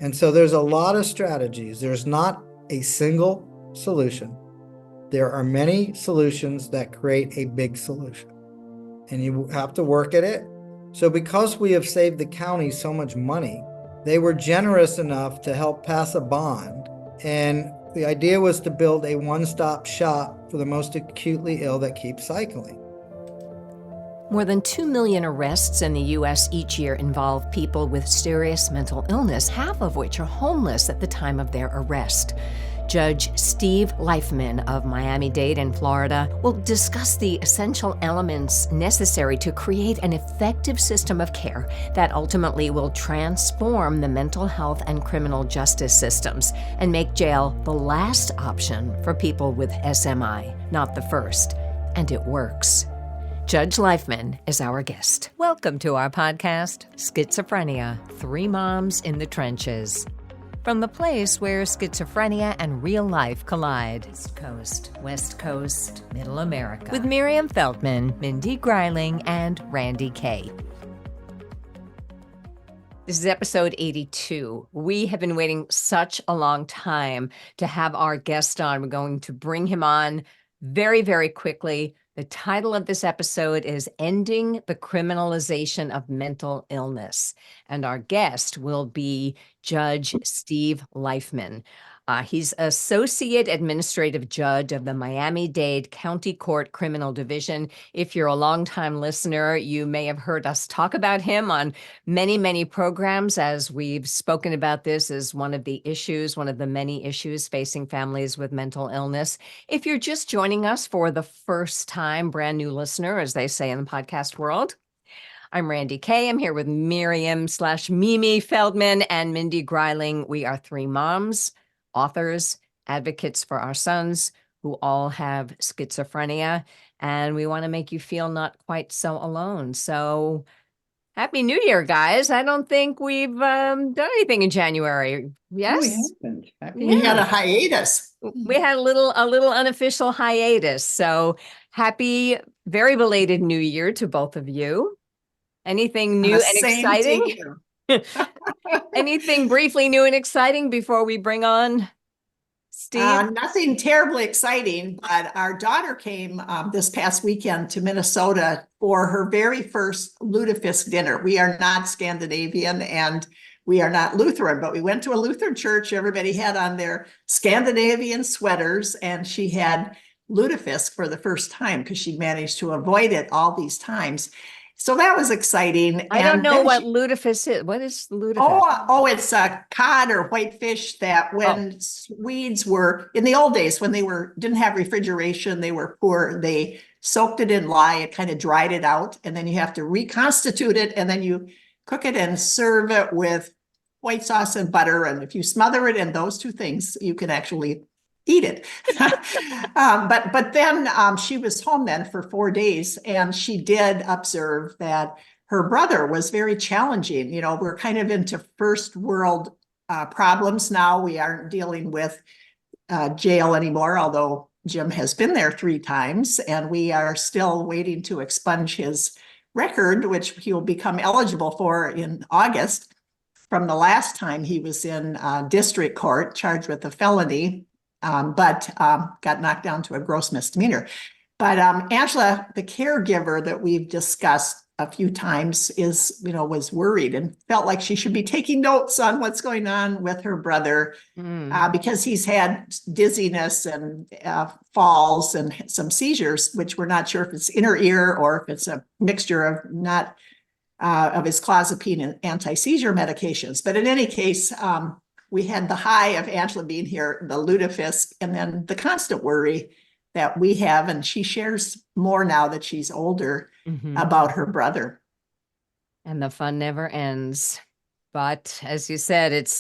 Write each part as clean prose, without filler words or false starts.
And so there's a lot of strategies. There's not a single solution. There are many solutions that create a big solution, and you have to work at it. So because we have saved the county so much money, they were generous enough to help pass a bond. And the idea was to build a one-stop shop for the most acutely ill that keep cycling. More than 2 million arrests in the U.S. each year involve people with serious mental illness, half of which are homeless at the time of their arrest. Judge Steve Leifman of Miami-Dade in Florida will discuss the essential elements necessary to create an effective system of care that ultimately will transform the mental health and criminal justice systems and make jail the last option for people with SMI, not the first. And it works. Judge Lifeman is our guest. Welcome to our podcast, Schizophrenia, 3 Moms in the Trenches. From the place where schizophrenia and real life collide. East Coast, West Coast, Middle America. With Miriam Feldman, Mindy Greiling, and Randy Kay. This is episode 82. We have been waiting such a long time to have our guest on. We're going to bring him on very, very quickly. The title of this episode is Ending the Criminalization of Mental Illness. And our guest will be Judge Steve Leifman. He's Associate Administrative Judge of the Miami-Dade County Court Criminal Division. If you're a longtime listener, you may have heard us talk about him on many, many programs as we've spoken about this as one of the issues, one of the many issues facing families with mental illness. If you're just joining us for the first time, brand new listener, as they say in the podcast world, I'm Randy Kay. I'm here with Miriam/Mimi Feldman and Mindy Greiling. We are 3 moms, authors, advocates for our sons who all have schizophrenia, and we want to make you feel not quite so alone. So Happy New Year, guys. I don't think we've done anything in January. Yes? No, we haven't. We had a hiatus. We had a little unofficial hiatus. So happy, very belated New Year to both of you. Anything new and exciting? Anything briefly new and exciting before we bring on Steve? Nothing terribly exciting, but our daughter came this past weekend to Minnesota for her very first lutefisk dinner. We are not Scandinavian and we are not Lutheran, but we went to a Lutheran church. Everybody had on their Scandinavian sweaters, and she had lutefisk for the first time because she managed to avoid it all these times. So that was exciting. I don't know what lutefisk is. What is lutefisk? Oh, it's a cod or whitefish that when Swedes were, in the old days, when they didn't have refrigeration, they were poor, they soaked it in lye, it kind of dried it out, and then you have to reconstitute it, and then you cook it and serve it with white sauce and butter. And if you smother it in those 2 things, you can actually eat it. But then she was home then for 4 days, and she did observe that her brother was very challenging. You know, we're kind of into first world problems now. We aren't dealing with jail anymore, although Jim has been there 3 times, and we are still waiting to expunge his record, which he will become eligible for in August from the last time he was in district court charged with a felony. But got knocked down to a gross misdemeanor. But Angela, the caregiver that we've discussed a few times, was worried and felt like she should be taking notes on what's going on with her brother because he's had dizziness and falls and some seizures, which we're not sure if it's inner ear or if it's a mixture of his clozapine and anti-seizure medications. But in any case, we had the high of Angela being here, the lutefisk, and then the constant worry that we have. And she shares more now that she's older about her brother. And the fun never ends. But as you said,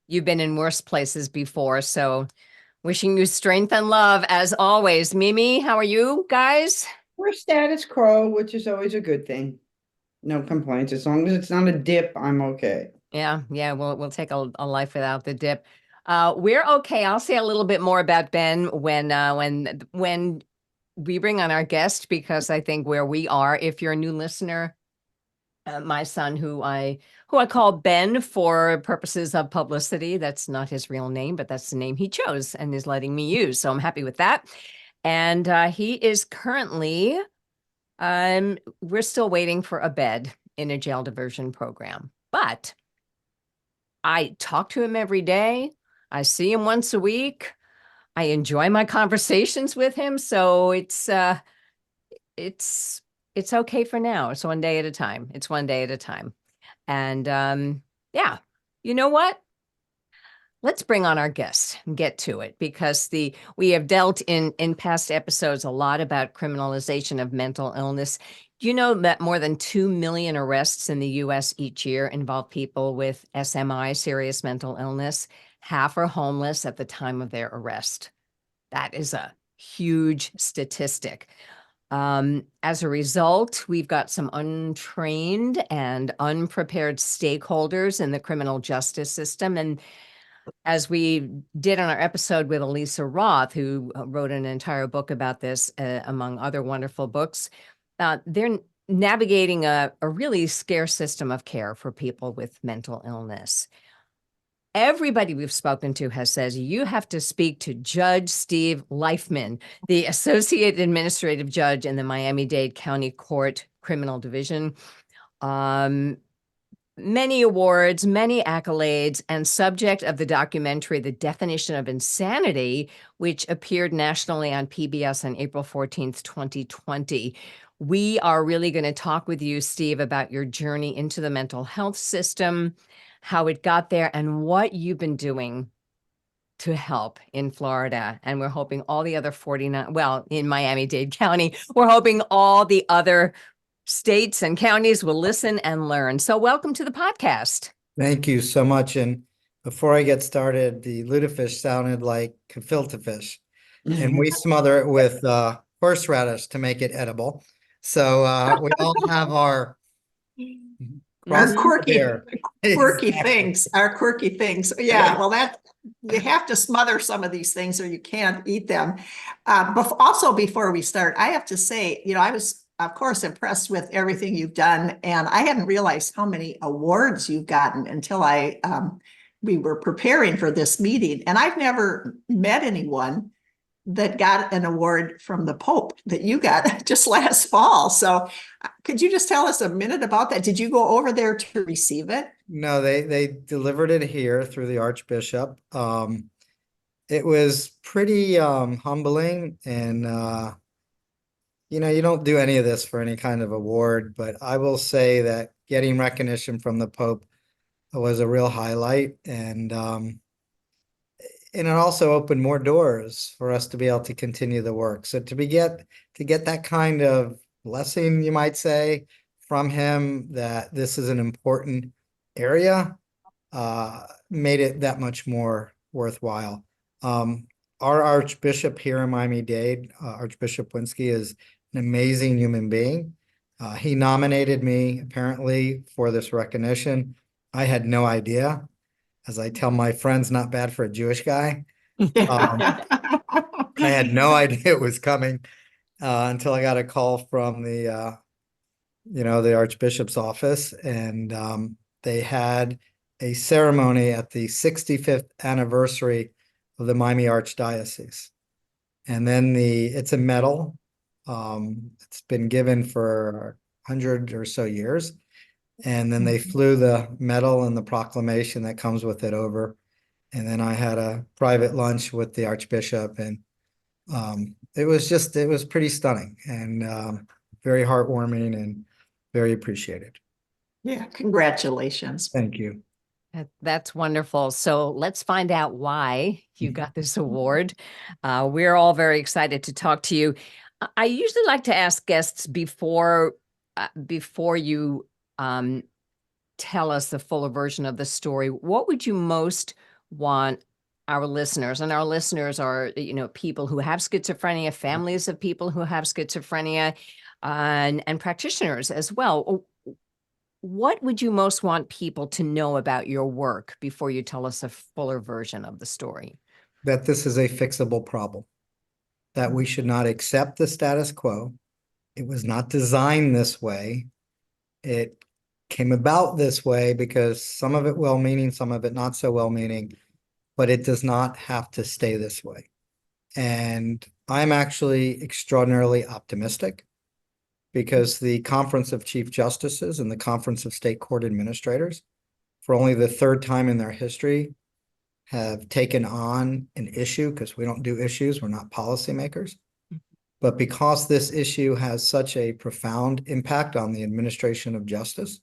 you've been in worse places before. So wishing you strength and love as always. Mimi, how are you guys? We're status quo, which is always a good thing. No complaints. As long as it's not a dip, I'm okay. Yeah. We'll take a life without the dip. We're okay. I'll say a little bit more about Ben when we bring on our guest, because I think where we are, if you're a new listener, my son, who I call Ben for purposes of publicity. That's not his real name, but that's the name he chose and is letting me use. So I'm happy with that. And he is currently, we're still waiting for a bed in a jail diversion program. But I talk to him every day. I see him once a week. I enjoy my conversations with him. So it's okay for now. It's one day at a time. It's one day at a time. And yeah, you know what? Let's bring on our guest and get to it, because we have dealt in past episodes a lot about criminalization of mental illness. Do you know that more than 2 million arrests in the US each year involve people with SMI, serious mental illness? Half are homeless at the time of their arrest. That is a huge statistic. As a result, we've got some untrained and unprepared stakeholders in the criminal justice system. And as we did on our episode with Elisa Roth, who wrote an entire book about this, among other wonderful books, they're navigating a really scarce system of care for people with mental illness. Everybody we've spoken to has said you have to speak to Judge Steve Leifman, the Associate Administrative Judge in the Miami-Dade County Court Criminal Division. Many awards, many accolades, and subject of the documentary, The Definition of Insanity, which appeared nationally on PBS on April 14th, 2020. We are really going to talk with you, Steve, about your journey into the mental health system, how it got there, and what you've been doing to help in Florida. And we're hoping all the other 49, well, in Miami-Dade County, we're hoping all the other states and counties will listen and learn. So welcome to the podcast. Thank you so much. And before I get started, the lutefisk sounded like gefilte fish, and we smother it with horseradish to make it edible. So we all have our quirky Exactly. things, our quirky things. Yeah, well, that you have to smother some of these things or you can't eat them. Also, before we start, I have to say, I was, of course, impressed with everything you've done, and I hadn't realized how many awards you've gotten until we were preparing for this meeting. And I've never met anyone that got an award from the Pope that you got just last fall. So could you just tell us a minute about that? Did you go over there to receive it? No, they delivered it here through the Archbishop. It was pretty humbling, and you don't do any of this for any kind of award, but I will say that getting recognition from the Pope was a real highlight, and it also opened more doors for us to be able to continue the work. So to get that kind of blessing, you might say, from him, that this is an important area, made it that much more worthwhile. Our Archbishop here in Miami-Dade, Archbishop Winsky, is an amazing human being. He nominated me apparently for this recognition. I had no idea. As I tell my friends, not bad for a Jewish guy. I had no idea it was coming until I got a call from the Archbishop's office, and they had a ceremony at the 65th anniversary of the Miami Archdiocese. And then it's a medal. It's been given for 100 or so years. And then they flew the medal and the proclamation that comes with it over. And then I had a private lunch with the Archbishop, and it was pretty stunning and very heartwarming and very appreciated. Yeah, congratulations. Thank you. That's wonderful. So let's find out why you got this award. We're all very excited to talk to you. I usually like to ask guests before you tell us the fuller version of the story, what would you most want our listeners, and our listeners are, people who have schizophrenia, families of people who have schizophrenia, and practitioners as well. What would you most want people to know about your work before you tell us a fuller version of the story? That this is a fixable problem, that we should not accept the status quo. It was not designed this way. It came about this way because some of it well-meaning, some of it not so well-meaning, but it does not have to stay this way. And I'm actually extraordinarily optimistic because the Conference of Chief Justices and the Conference of State Court Administrators, for only the third time in their history, have taken on an issue, because we don't do issues, we're not policymakers. But because this issue has such a profound impact on the administration of justice,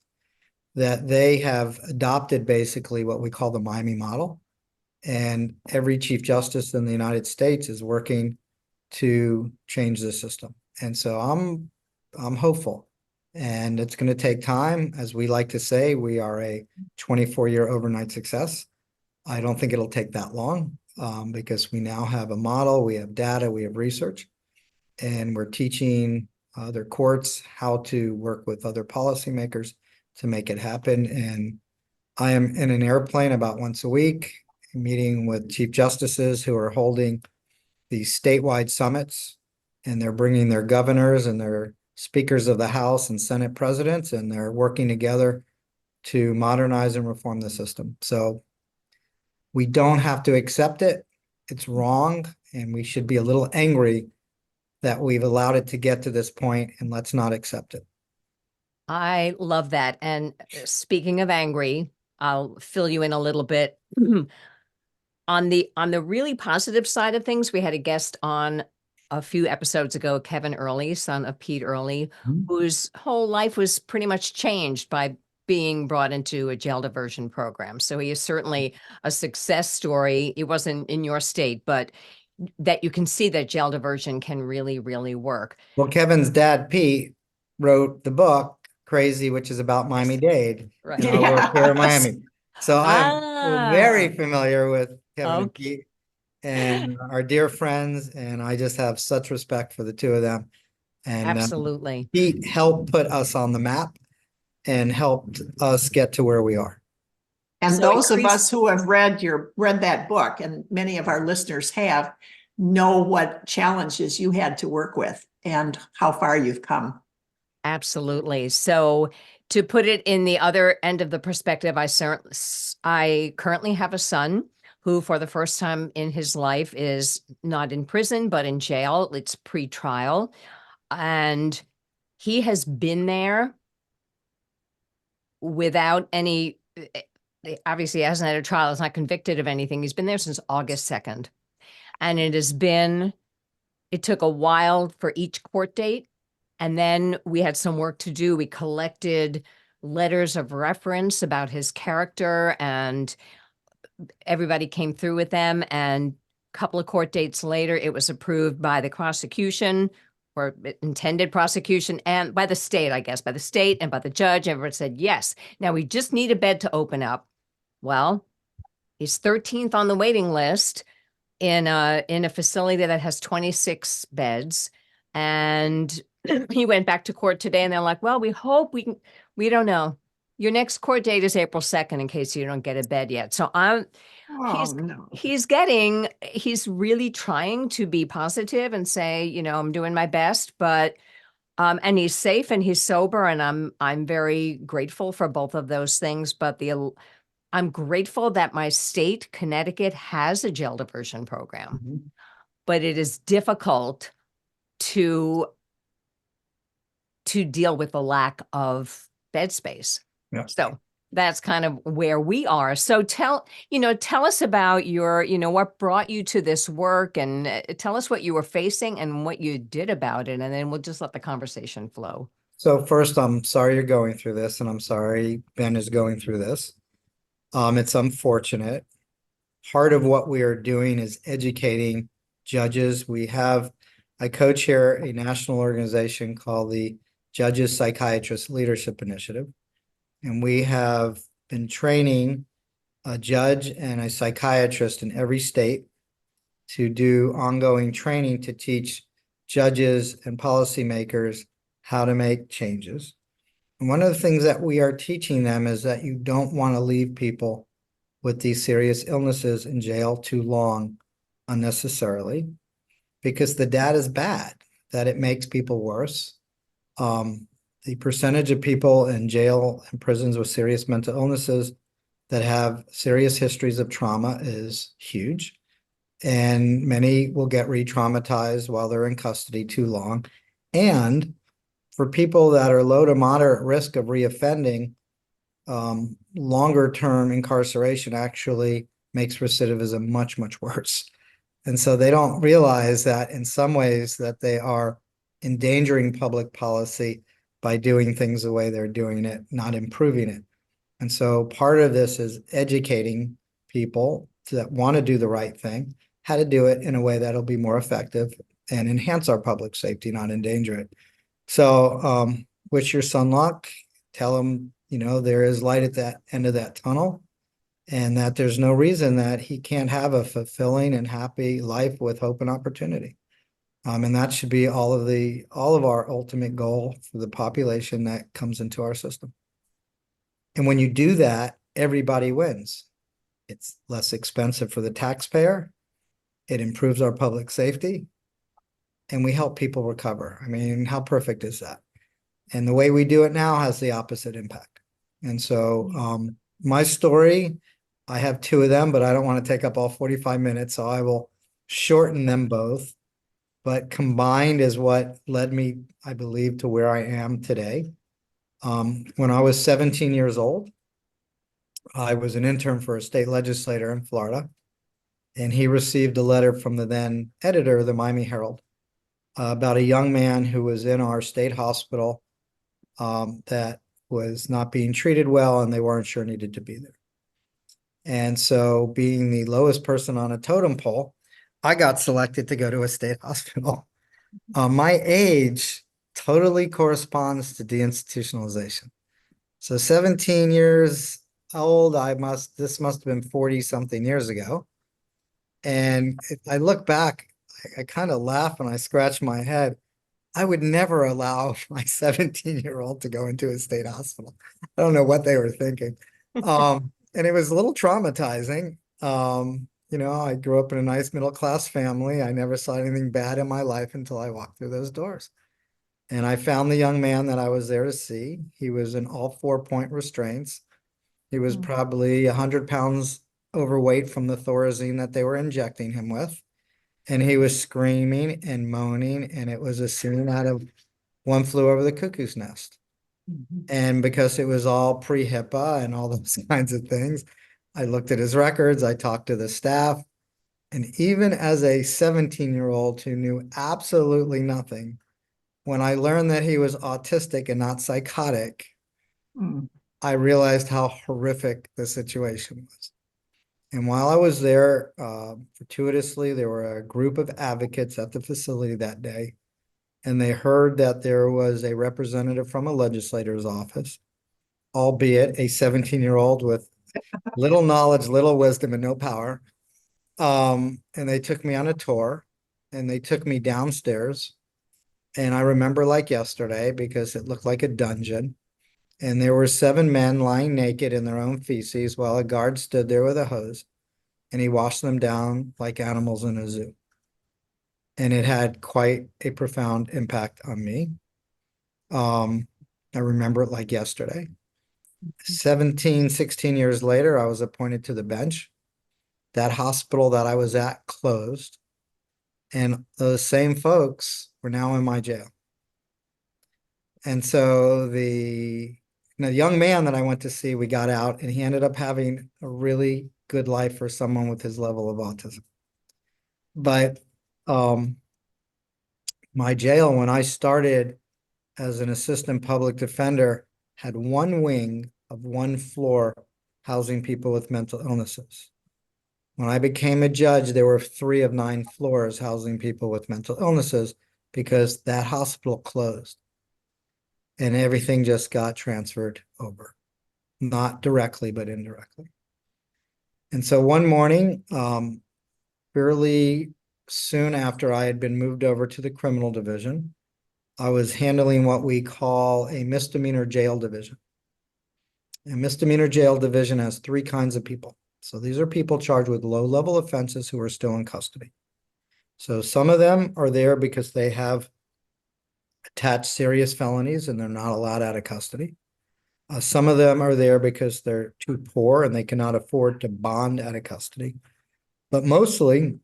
that they have adopted basically what we call the Miami model. And every Chief Justice in the United States is working to change the system. And so I'm hopeful. And it's going to take time. As we like to say, we are a 24-year overnight success. I don't think it'll take that long because we now have a model, we have data, we have research, and we're teaching other courts how to work with other policymakers to make it happen. And I am in an airplane about once a week, meeting with chief justices who are holding these statewide summits, and they're bringing their governors and their speakers of the House and Senate presidents, and they're working together to modernize and reform the system. So we don't have to accept it. It's wrong, and we should be a little angry that we've allowed it to get to this point, and let's not accept it. I love that. And speaking of angry, I'll fill you in a little bit. On the really positive side of things, we had a guest on a few episodes ago, Kevin Early, son of Pete Early, whose whole life was pretty much changed by being brought into a jail diversion program. So he is certainly a success story. It wasn't in your state, but that you can see that jail diversion can really, really work. Well, Kevin's dad, Pete, wrote the book Crazy, which is about Miami-Dade, Right. and our work here in Miami. So I'm very familiar with Kevin and Pete and our dear friends, and I just have such respect for the two of them. And absolutely, Pete helped put us on the map and helped us get to where we are. And so those of us who have read that book, and many of our listeners have, know what challenges you had to work with and how far you've come. Absolutely. So to put it in the other end of the perspective, I currently have a son who, for the first time in his life, is not in prison, but in jail. It's pre-trial. And he has been there without any, obviously he hasn't had a trial, he's not convicted of anything. He's been there since August 2nd. And it took a while for each court date. And then we had some work to do. We collected letters of reference about his character, and everybody came through with them. And a couple of court dates later, it was approved by the prosecution, or intended prosecution, and by the state, I guess, by the state and by the judge. Everyone said, yes, now we just need a bed to open up. Well, he's 13th on the waiting list in a facility that has 26 beds. And he went back to court today, and they're like, well, we hope we don't know. Your next court date is April 2nd in case you don't get a bed yet. So he's really trying to be positive and say, I'm doing my best, but and he's safe and he's sober, and I'm very grateful for both of those things. But I'm grateful that my state, Connecticut, has a jail diversion program, but it is difficult to deal with the lack of bed space. Yeah. So that's kind of where we are. So tell us about what brought you to this work, and tell us what you were facing and what you did about it. And then we'll just let the conversation flow. So first, I'm sorry you're going through this, and I'm sorry Ben is going through this. It's unfortunate. Part of what we are doing is educating judges. I co chair a national organization called the Judges Psychiatrist Leadership Initiative. And we have been training a judge and a psychiatrist in every state to do ongoing training to teach judges and policymakers how to make changes. And one of the things that we are teaching them is that you don't want to leave people with these serious illnesses in jail too long unnecessarily, because the data is bad, that it makes people worse. the percentage of people in jail and prisons with serious mental illnesses that have serious histories of trauma is huge. And many will get re-traumatized while they're in custody too long. And for people that are low to moderate risk of reoffending, longer term incarceration actually makes recidivism much, much worse. And so they don't realize that in some ways that they are endangering public policy by doing things the way they're doing it, not improving it. And so part of this is educating people that want to do the right thing, how to do it in a way that'll be more effective and enhance our public safety, not endanger it. So wish your son luck, tell him, there is light at that end of that tunnel, and that there's no reason that he can't have a fulfilling and happy life with hope and opportunity. And that should be all of our ultimate goal for the population that comes into our system. And when you do that, everybody wins. It's less expensive for the taxpayer. It improves our public safety, and we help people recover. I mean, how perfect is that? And the way we do it now has the opposite impact. And so my story, I have two of them, but I don't want to take up all 45 minutes, so I will shorten them both. But combined is what led me, I believe, to where I am today. When I was 17 years old, I was an intern for a state legislator in Florida, and he received a letter from the then editor of the Miami Herald about a young man who was in our state hospital that was not being treated well, and they weren't sure needed to be there. And so, being the lowest person on a totem pole, I got selected to go to a state hospital. My age totally corresponds to deinstitutionalization. So 17 years old, this must have been 40 something years ago. And if I look back, I kind of laugh and I scratch my head. I would never allow my 17-year-old to go into a state hospital. I don't know what they were thinking. And it was a little traumatizing. I grew up in a nice middle-class family. I never saw anything bad in my life until I walked through those doors. And I found the young man that I was there to see. He was in all 4-point restraints. He was probably 100 pounds overweight from the Thorazine that they were injecting him with. And he was screaming and moaning, and it was a scene out of One Flew Over the Cuckoo's Nest. And because it was all pre-HIPAA and all those kinds of things, I looked at his records, I talked to the staff, and even as a 17-year-old who knew absolutely nothing, when I learned that he was autistic and not psychotic, I realized how horrific the situation was. And while I was there, fortuitously, there were a group of advocates at the facility that day, and they heard that there was a representative from a legislator's office, albeit a 17-year-old with little knowledge, little wisdom, and no power. And they took me on a tour, and they took me downstairs. And I remember like yesterday because it looked like a dungeon. And there were 7 men lying naked in their own feces while a guard stood there with a hose, and he washed them down like animals in a zoo. And it had quite a profound impact on me. I remember it like yesterday. 16 years later, I was appointed to the bench. That hospital that I was at closed, and those same folks were now in my jail. And so the young man that I went to see, we got out, and he ended up having a really good life for someone with his level of autism. But my jail, when I started as an assistant public defender, had one wing of 1 floor housing people with mental illnesses. When I became a judge, there were 3 of 9 floors housing people with mental illnesses because that hospital closed. And everything just got transferred over, not directly, but indirectly. And so one morning, fairly soon after I had been moved over to the criminal division, I was handling what we call a misdemeanor jail division. A misdemeanor jail division has 3 kinds of people. So these are people charged with low-level offenses who are still in custody. So some of them are there because they have attached serious felonies and they're not allowed out of custody. Some of them are there because they're too poor and they cannot afford to bond out of custody. But mostly,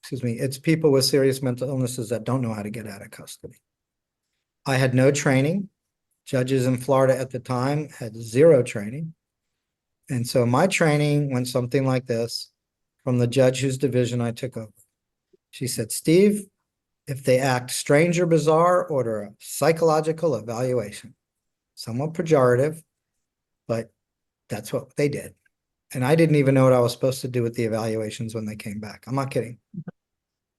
excuse me, it's people with serious mental illnesses that don't know how to get out of custody. I had no training. Judges in Florida at the time had zero training. And so my training went something like this from the judge whose division I took over. She said, Steve, if they act strange or bizarre, order a psychological evaluation. Somewhat pejorative, but that's what they did. And I didn't even know what I was supposed to do with the evaluations when they came back. I'm not kidding.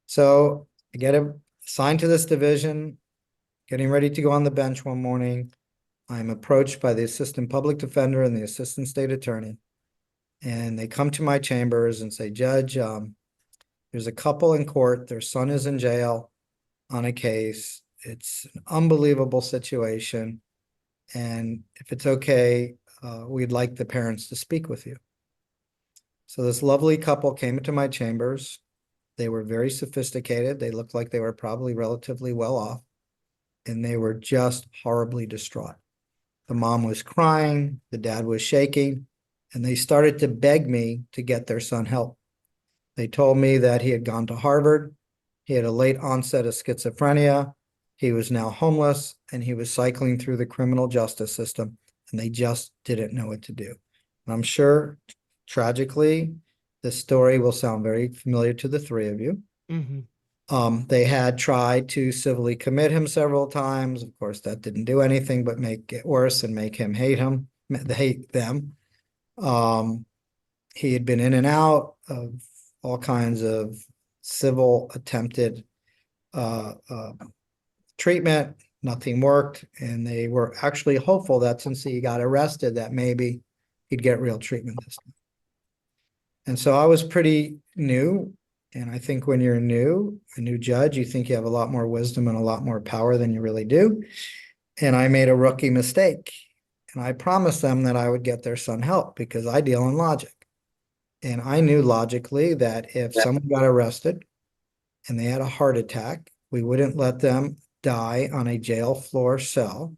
So I get assigned to this division, getting ready to go on the bench one morning. I'm approached by the assistant public defender and the assistant state attorney. And they come to my chambers and say, Judge, there's a couple in court. Their son is in jail on a case. It's an unbelievable situation. And if it's okay, we'd like the parents to speak with you. So this lovely couple came into my chambers. They were very sophisticated. They looked like they were probably relatively well off. And they were just horribly distraught. The mom was crying. The dad was shaking. And they started to beg me to get their son help. They told me that he had gone to Harvard. He had a late onset of schizophrenia. He was now homeless and he was cycling through the criminal justice system and they just didn't know what to do. And I'm sure, tragically, this story will sound very familiar to the three of you. Mm-hmm. They had tried to civilly commit him several times. Of course, that didn't do anything but make it worse and make him hate them. He had been in and out of all kinds of civil attempted treatment. Nothing worked. And they were actually hopeful that since he got arrested, that maybe he'd get real treatment this time. And so I was pretty new. And I think when you're new, a new judge, you think you have a lot more wisdom and a lot more power than you really do. And I made a rookie mistake. And I promised them that I would get their son help because I deal in logic. And I knew logically that if someone got arrested and they had a heart attack, we wouldn't let them die on a jail floor cell.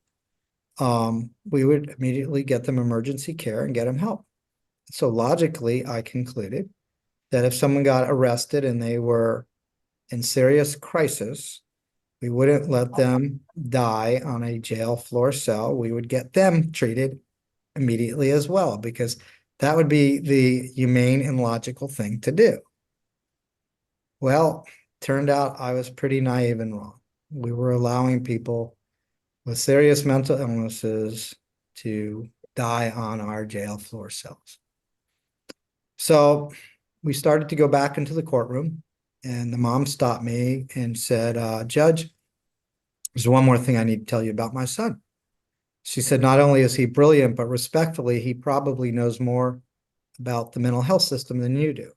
We would immediately get them emergency care and get them help. So logically, I concluded that if someone got arrested and they were in serious crisis, we wouldn't let them die on a jail floor cell. We would get them treated immediately as well, because that would be the humane and logical thing to do. Well, turned out I was pretty naive and wrong. We were allowing people with serious mental illnesses to die on our jail floor cells. So we started to go back into the courtroom and the mom stopped me and said, Judge, there's one more thing I need to tell you about my son. She said, not only is he brilliant, but respectfully, he probably knows more about the mental health system than you do.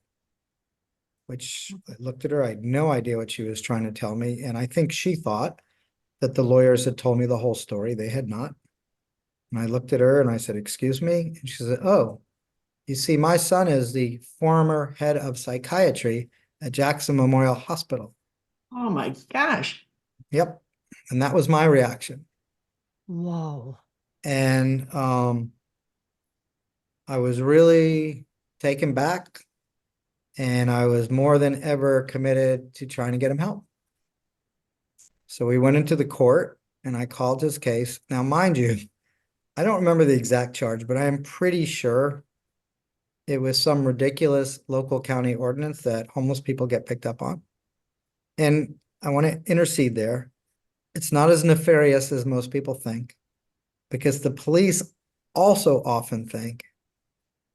Which I looked at her, I had no idea what she was trying to tell me. And I think she thought that the lawyers had told me the whole story. They had not. And I looked at her and I said, excuse me? And she said, oh, you see, my son is the former head of psychiatry at Jackson Memorial Hospital. Oh my gosh. Yep. And that was my reaction. Whoa. And I was really taken back. And I was more than ever committed to trying to get him help. So we went into the court and I called his case. Now, mind you, I don't remember the exact charge, but I am pretty sure it was some ridiculous local county ordinance that homeless people get picked up on. And I want to intercede there. It's not as nefarious as most people think, because the police also often think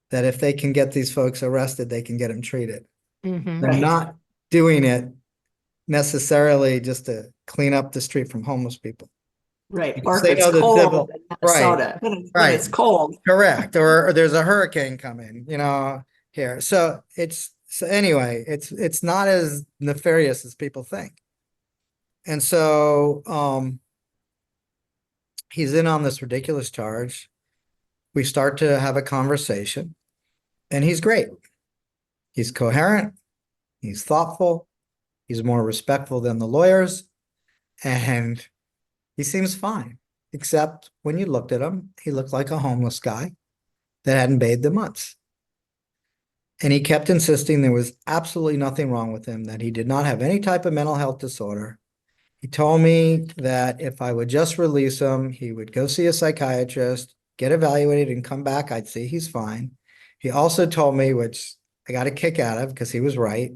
that if they can get these folks arrested, they can get them treated. Mm-hmm. They're Right. not doing it necessarily just to clean up the street from homeless people. Right. Because Or if they it's know the cold civil- in Minnesota, when right. it's cold. Correct. Or there's a hurricane coming, here. So anyway, it's not as nefarious as people think. And so he's in on this ridiculous charge. We start to have a conversation and he's great. He's coherent. He's thoughtful. He's more respectful than the lawyers. And, He seems fine, except when you looked at him, he looked like a homeless guy that hadn't bathed in months. And he kept insisting there was absolutely nothing wrong with him, that he did not have any type of mental health disorder. He told me that if I would just release him, he would go see a psychiatrist, get evaluated, and come back. I'd see he's fine. He also told me, which I got a kick out of because he was right.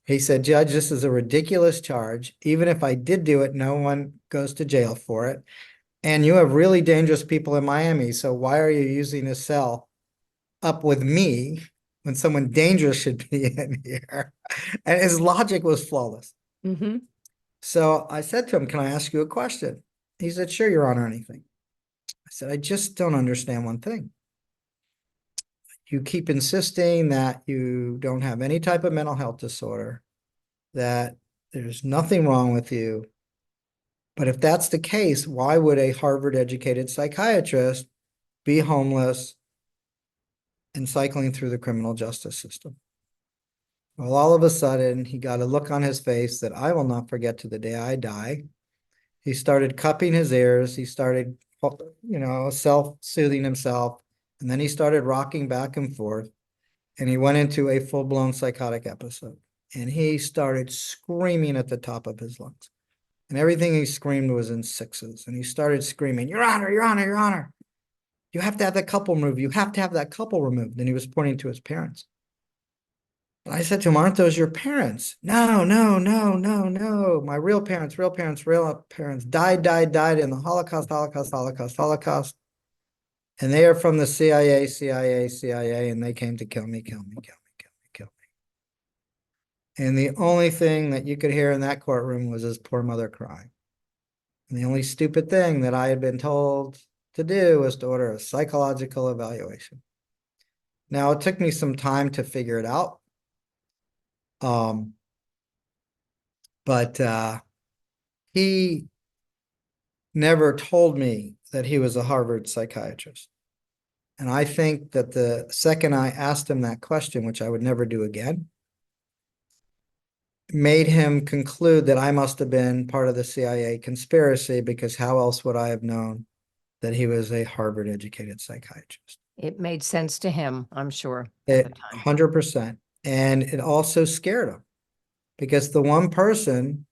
He said, Judge, this is a ridiculous charge. Even if I did do it, no one goes to jail for it. And you have really dangerous people in Miami. So why are you using a cell up with me when someone dangerous should be in here? And his logic was flawless. Mm-hmm. So I said to him, can I ask you a question? He said, sure, Your Honor, anything. I said, I just don't understand one thing. You keep insisting that you don't have any type of mental health disorder, that there's nothing wrong with you. But if that's the case, why would a Harvard-educated psychiatrist be homeless and cycling through the criminal justice system? Well, all of a sudden, he got a look on his face that I will not forget to the day I die. He started cupping his ears. He started, self-soothing himself. And then he started rocking back and forth. And he went into a full-blown psychotic episode. And he started screaming at the top of his lungs. And everything he screamed was in sixes. And he started screaming, Your Honor, Your Honor, Your Honor. You have to have that couple removed. You have to have that couple removed. And he was pointing to his parents. And I said to him, aren't those your parents? No, no, no, no, no. My real parents died in the Holocaust. And they are from the CIA, and they came to kill me. And the only thing that you could hear in that courtroom was his poor mother crying. And the only stupid thing that I had been told to do was to order a psychological evaluation. Now, it took me some time to figure it out. But he never told me that he was a Harvard psychiatrist. And I think that the second I asked him that question, which I would never do again, made him conclude that I must have been part of the CIA conspiracy, because how else would I have known that he was a Harvard-educated psychiatrist? It made sense to him, I'm sure, at the time. 100%. And it also scared him, because the one person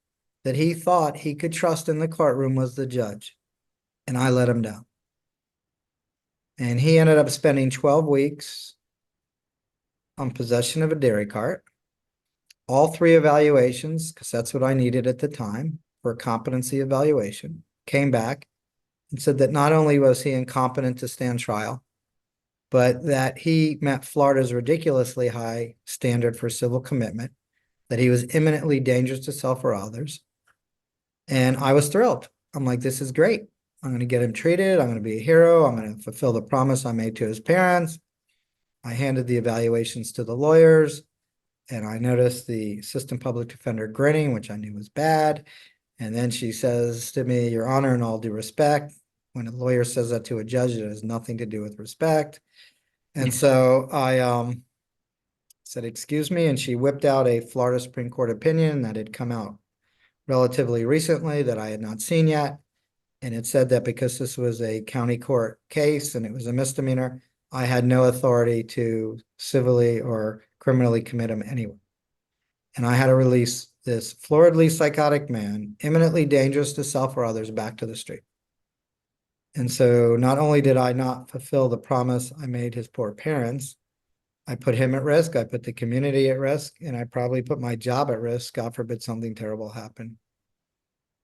that he thought he could trust in the courtroom was the judge. And I let him down. And he ended up spending 12 weeks on possession of a dairy cart, all 3 evaluations, because that's what I needed at the time for a competency evaluation, came back and said that not only was he incompetent to stand trial, but that he met Florida's ridiculously high standard for civil commitment, that he was imminently dangerous to self or others. And I was thrilled. I'm like, this is great. I'm going to get him treated. I'm going to be a hero. I'm going to fulfill the promise I made to his parents. I handed the evaluations to the lawyers, and I noticed the assistant public defender grinning, which I knew was bad. And then she says to me, Your Honor, in all due respect, when a lawyer says that to a judge, it has nothing to do with respect. And so I said, excuse me. And she whipped out a Florida Supreme Court opinion that had come out relatively recently that I had not seen yet. And it said that because this was a county court case and it was a misdemeanor, I had no authority to civilly or criminally commit him anyway. And I had to release this floridly psychotic man, imminently dangerous to self or others, back to the street. And so not only did I not fulfill the promise I made his poor parents, I put him at risk, I put the community at risk, and I probably put my job at risk, God forbid something terrible happened.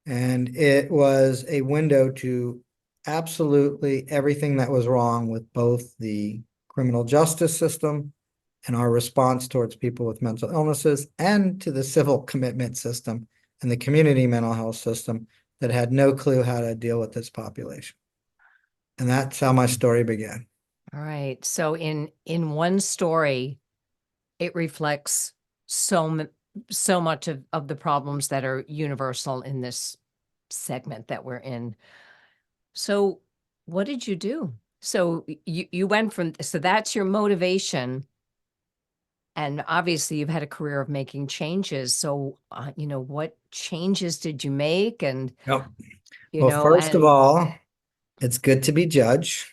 And it was a window to absolutely everything that was wrong with both the criminal justice system and our response towards people with mental illnesses, and to the civil commitment system and the community mental health system that had no clue how to deal with this population. And that's how my story began. All right. So in one story, it reflects so much of the problems that are universal in this segment that we're in. So what did you do? So you went from, so that's your motivation. And obviously you've had a career of making changes. So, what changes did you make? And Yep. Well, first of all, it's good to be judge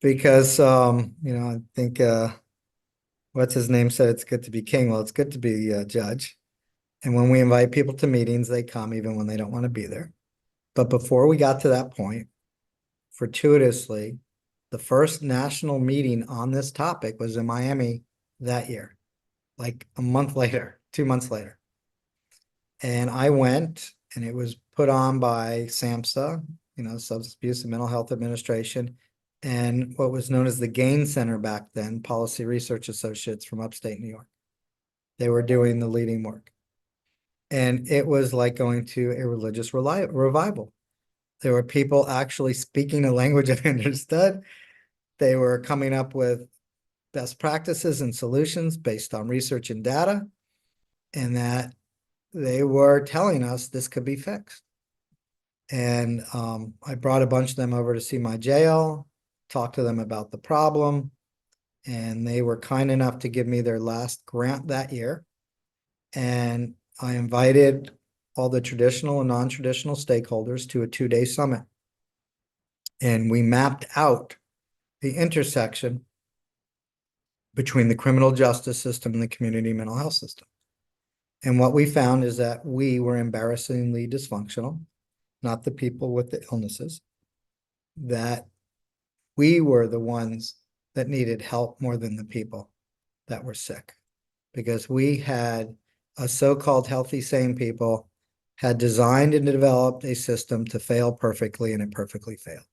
because, I think, what's his name said it's good to be king. Well, it's good to be a judge. And when we invite people to meetings, they come even when they don't want to be there. But before we got to that point, fortuitously, the first national meeting on this topic was in Miami that year, like a month later, 2 months later. And I went, and it was put on by SAMHSA, Substance Abuse and Mental Health Administration, and what was known as the Gain Center back then, Policy Research Associates from upstate New York. They were doing the leading work. And it was like going to a religious revival. There were people actually speaking a language I understood. They were coming up with best practices and solutions based on research and data, and that they were telling us this could be fixed. And I brought a bunch of them over to see my jail, talked to them about the problem, and they were kind enough to give me their last grant that year. And I invited all the traditional and non-traditional stakeholders to a 2-day summit. And we mapped out the intersection between the criminal justice system and the community mental health system. And what we found is that we were embarrassingly dysfunctional, not the people with the illnesses, that we were the ones that needed help more than the people that were sick, because we had a so-called healthy, sane people had designed and developed a system to fail perfectly, and it perfectly failed.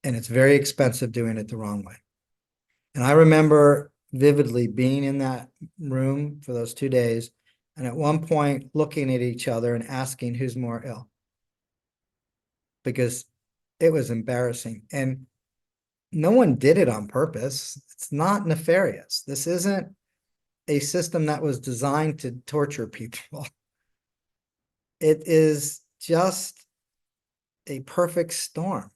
And it's very expensive doing it the wrong way. And I remember vividly being in that room for those 2 days, and at one point looking at each other and asking who's more ill, because it was embarrassing. And no one did it on purpose. It's not nefarious. This isn't a system that was designed to torture people. It is just a perfect storm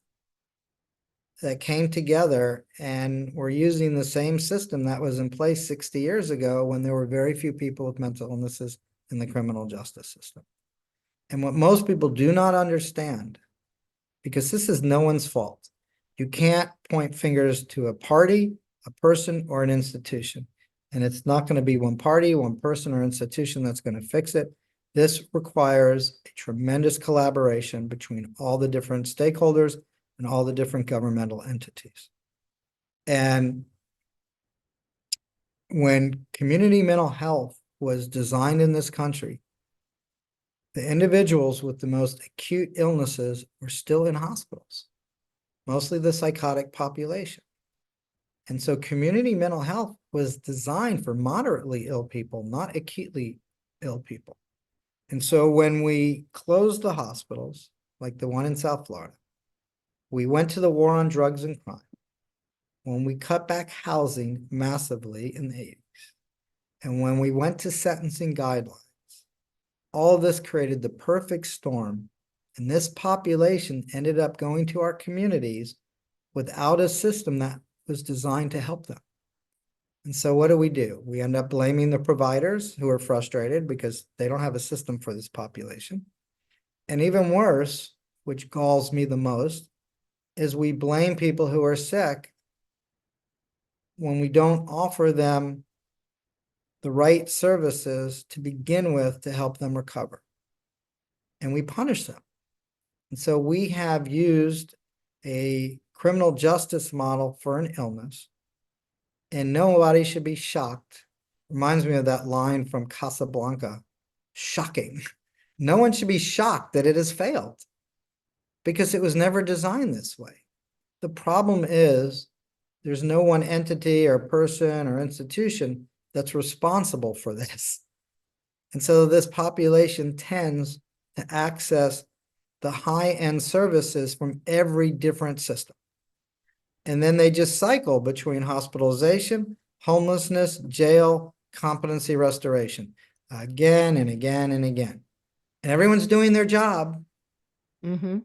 that came together, and we're using the same system that was in place 60 years ago when there were very few people with mental illnesses in the criminal justice system. And what most people do not understand, because this is no one's fault, you can't point fingers to a party, a person, or an institution. And it's not going to be one party, one person, or institution that's going to fix it. This requires a tremendous collaboration between all the different stakeholders and all the different governmental entities. And when community mental health was designed in this country, the individuals with the most acute illnesses were still in hospitals, mostly the psychotic population. And so community mental health was designed for moderately ill people, not acutely ill people. And so when we closed the hospitals, like the one in South Florida, we went to the war on drugs and crime. When we cut back housing massively in the 80s, and when we went to sentencing guidelines, all of this created the perfect storm. And this population ended up going to our communities without a system that was designed to help them. And so what do? We end up blaming the providers who are frustrated because they don't have a system for this population. And even worse, which galls me the most, is we blame people who are sick when we don't offer them the right services to begin with to help them recover. And we punish them. And so we have used a criminal justice model for an illness, and nobody should be shocked. Reminds me of that line from Casablanca, shocking. No one should be shocked that it has failed because it was never designed this way. The problem is there's no one entity or person or institution that's responsible for this. And so this population tends to access the high-end services from every different system. And then they just cycle between hospitalization, homelessness, jail, competency restoration, again and again and again. And everyone's doing their job. Mm-hmm.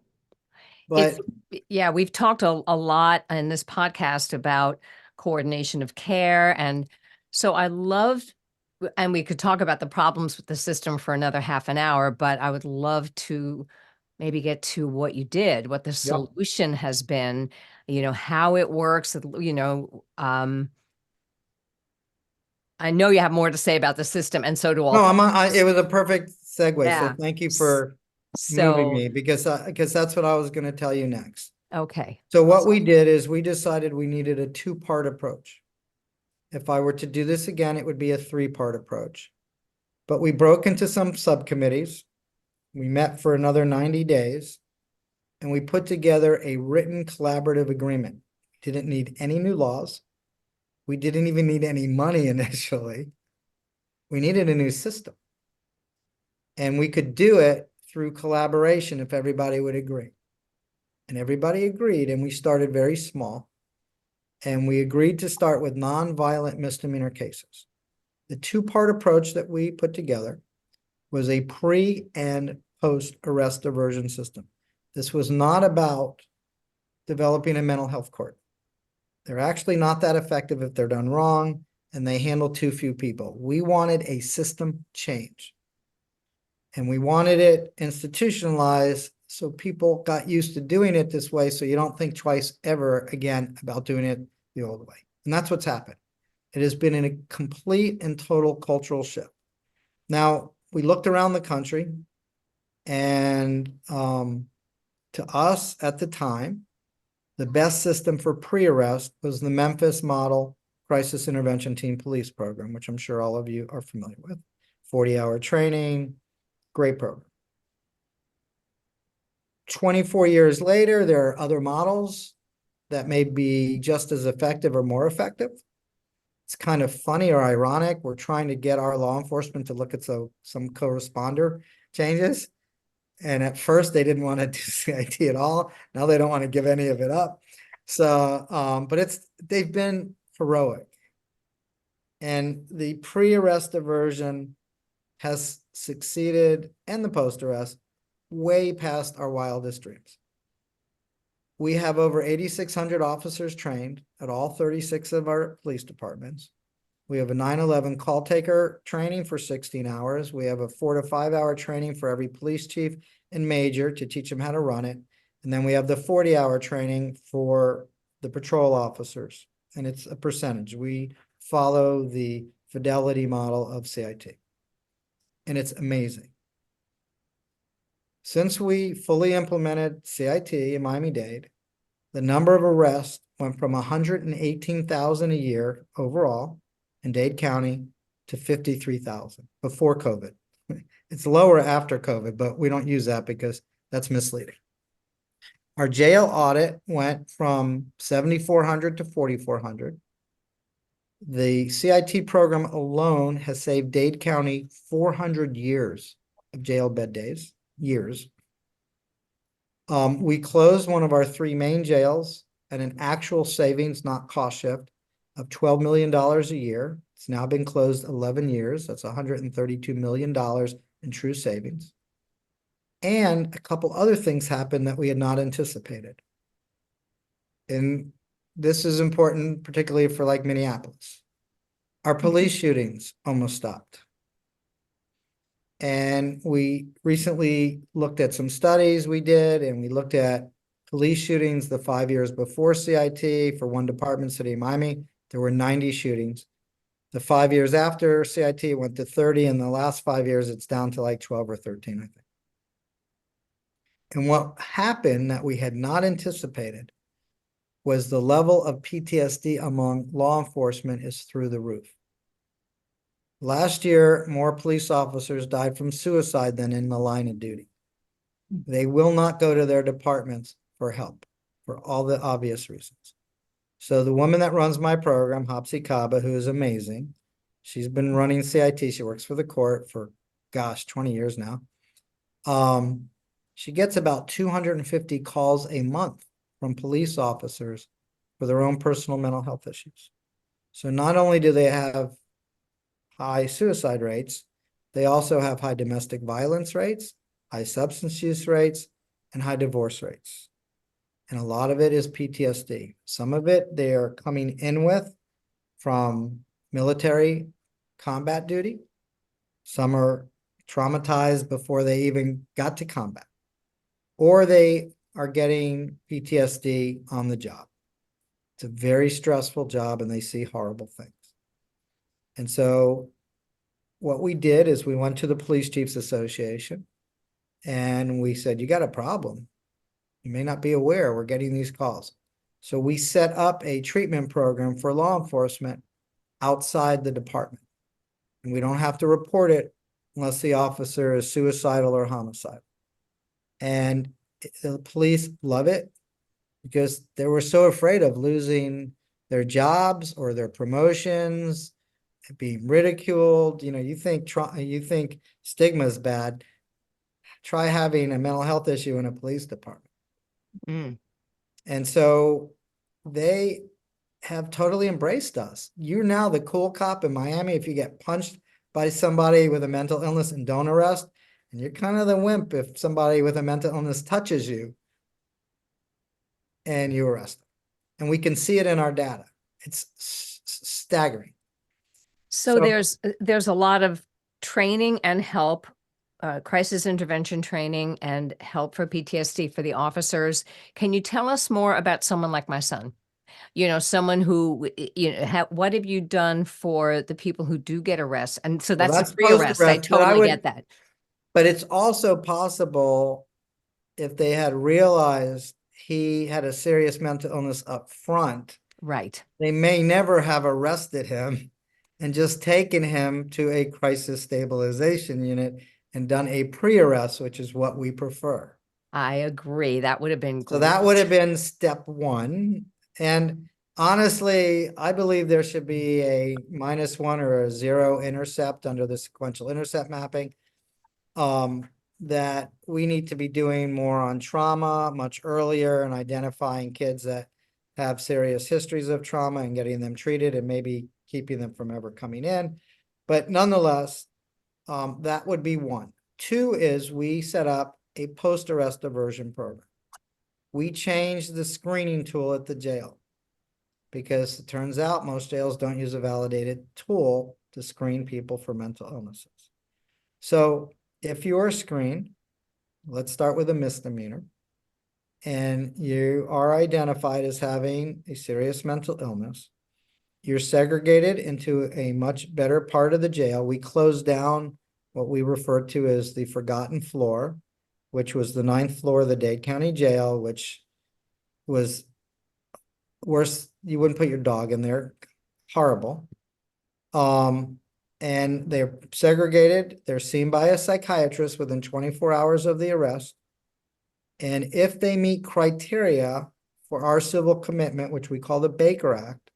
But yeah, we've talked a lot in this podcast about coordination of care. And so I loved, and we could talk about the problems with the system for another half an hour, but I would love to maybe get to what you did, what the Yep. solution has been, how it works, I know you have more to say about the system, and so do all. No, it was a perfect segue. Yeah. So thank you for moving me because that's what I was going to tell you next. Okay. So what we did is we decided we needed a two-part approach. If I were to do this again, it would be a three-part approach. But we broke into some subcommittees. We met for another 90 days, and we put together a written collaborative agreement. We didn't need any new laws. We didn't even need any money initially. We needed a new system. And we could do it through collaboration if everybody would agree. And everybody agreed, and we started very small. And we agreed to start with non-violent misdemeanor cases. The two-part approach that we put together was a pre and post-arrest diversion system. This was not about developing a mental health court. They're actually not that effective if they're done wrong, and they handle too few people. We wanted a system change. And we wanted it institutionalized so people got used to doing it this way, so you don't think twice ever again about doing it the old way. And that's what's happened. It has been in a complete and total cultural shift. Now, we looked around the country, and to us at the time, the best system for pre-arrest was the Memphis Model Crisis Intervention Team Police Program, which I'm sure all of you are familiar with. 40-hour training, great program. 24 years later, there are other models that may be just as effective or more effective. It's kind of funny or ironic. We're trying to get our law enforcement to look at some co-responder changes. And at first they didn't want to do CIT at all. Now they don't want to give any of it up. So, but they've been heroic. And the pre-arrest diversion has succeeded, and the post-arrest, way past our wildest dreams. We have over 8,600 officers trained at all 36 of our police departments. We have a 9/11 call taker training for 16 hours. We have a 4 to 5 hour training for every police chief and major to teach them how to run it. And then we have the 40-hour training for the patrol officers. And it's a percentage. We follow the fidelity model of CIT. And it's amazing. Since we fully implemented CIT in Miami-Dade, the number of arrests went from 118,000 a year overall in Dade County to 53,000 before COVID. It's lower after COVID, but we don't use that because that's misleading. Our jail audit went from 7,400 to 4,400. The CIT program alone has saved Dade County 400 years of jail bed days. We closed one of our 3 main jails at an actual savings, not cost shift, of $12 million a year. It's now been closed 11 years. That's $132 million in true savings. And a couple other things happened that we had not anticipated. And this is important, particularly for like Minneapolis. Our police shootings almost stopped. And we recently looked at some studies we did, and we looked at police shootings the 5 years before CIT for one department, City of Miami. There were 90 shootings. The 5 years after CIT, it went to 30. And the last 5 years, it's down to like 12 or 13, I think. And what happened that we had not anticipated was the level of PTSD among law enforcement is through the roof. Last year, more police officers died from suicide than in the line of duty. They will not go to their departments for help for all the obvious reasons. So the woman that runs my program, Hopsy Kaba, who is amazing, she's been running CIT. She works for the court for, 20 years now. She gets about 250 calls a month from police officers for their own personal mental health issues. So not only do they have high suicide rates, they also have high domestic violence rates, high substance use rates, and high divorce rates. And a lot of it is PTSD. Some of it they are coming in with from military combat duty. Some are traumatized before they even got to combat. or they are getting PTSD on the job. It's a very stressful job and they see horrible things. And so what we did is we went to the Police Chiefs Association and we said, you got a problem. You may not be aware we're getting these calls. So we set up a treatment program for law enforcement outside the department. And we don't have to report it unless the officer is suicidal or homicidal. And the police love it because they were so afraid of losing their jobs or their promotions, being ridiculed. You know, you think stigma is bad. Try having a mental health issue in a police department. Mm. And so they have totally embraced us. You're now the cool cop in Miami if you get punched by somebody with a mental illness and don't arrest. And you're kind of the wimp if somebody with a mental illness touches you and you arrest them. And we can see it in our data. It's staggering. So there's a lot of training and help, crisis intervention training and help for PTSD for the officers. Can you tell us more about someone like my son? You know, someone who, you know, what have you done for the people who do get arrested? And so Well, that's a pre-arrest. I post-arrest, but totally get that. But it's also possible if they had realized he had a serious mental illness up front, Right. they may never have arrested him and just taken him to a crisis stabilization unit and done a pre-arrest, which is what we prefer. I agree. That would have been So great. that would have been step one. And honestly, I believe there should be a -1 or a 0 intercept under the sequential intercept mapping. That we need to be doing more on trauma much earlier and identifying kids that have serious histories of trauma and getting them treated and maybe keeping them from ever coming in. But nonetheless, that would be one. Two is we set up a post-arrest diversion program. We changed the screening tool at the jail because it turns out most jails don't use a validated tool to screen people for mental illnesses. So if you're screened, let's start with a misdemeanor, and you are identified as having a serious mental illness, you're segregated into a much better part of the jail. We closed down what we referred to as the forgotten floor, which was the 9th floor of the Dade County Jail, which was worse. You wouldn't put your dog in there. Horrible. And they're segregated. They're seen by a psychiatrist within 24 hours of the arrest. And if they meet criteria for our civil commitment, which we call the Baker Act,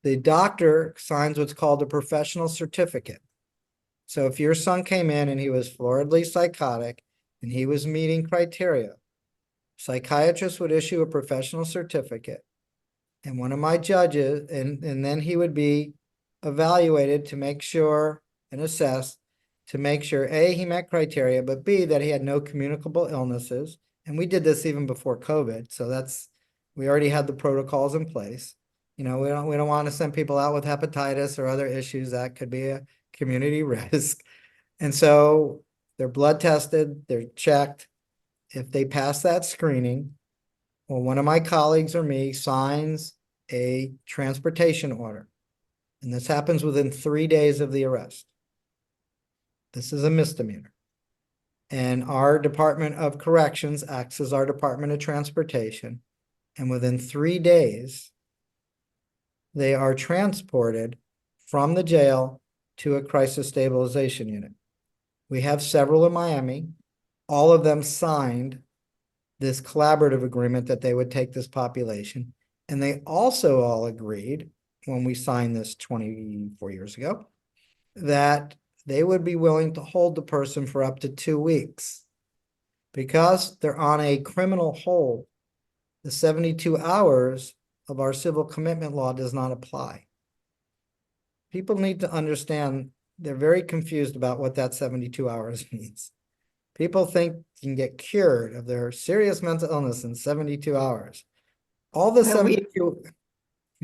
the doctor signs what's called a professional certificate. So if your son came in and he was floridly psychotic and he was meeting criteria, psychiatrist would issue a professional certificate. And one of my judges, and then he would be evaluated to make sure and assessed to make sure A, he met criteria, but B, that he had no communicable illnesses. And we did this even before COVID. So we already had the protocols in place. You know, we don't want to send people out with hepatitis or other issues that could be a community risk. And so they're blood tested, they're checked. If they pass that screening, well, one of my colleagues or me signs a transportation order. And this happens within 3 days of the arrest. This is a misdemeanor. And our Department of Corrections acts as our Department of Transportation. And within 3 days, they are transported from the jail to a crisis stabilization unit. We have several in Miami. All of them signed this collaborative agreement that they would take this population. And they also all agreed when we signed this 24 years ago that they would be willing to hold the person for up to 2 weeks because they're on a criminal hold. The 72 hours of our civil commitment law does not apply. People need to understand they're very confused about what that 72 hours means. People think you can get cured of their serious mental illness in 72 hours. All the 72,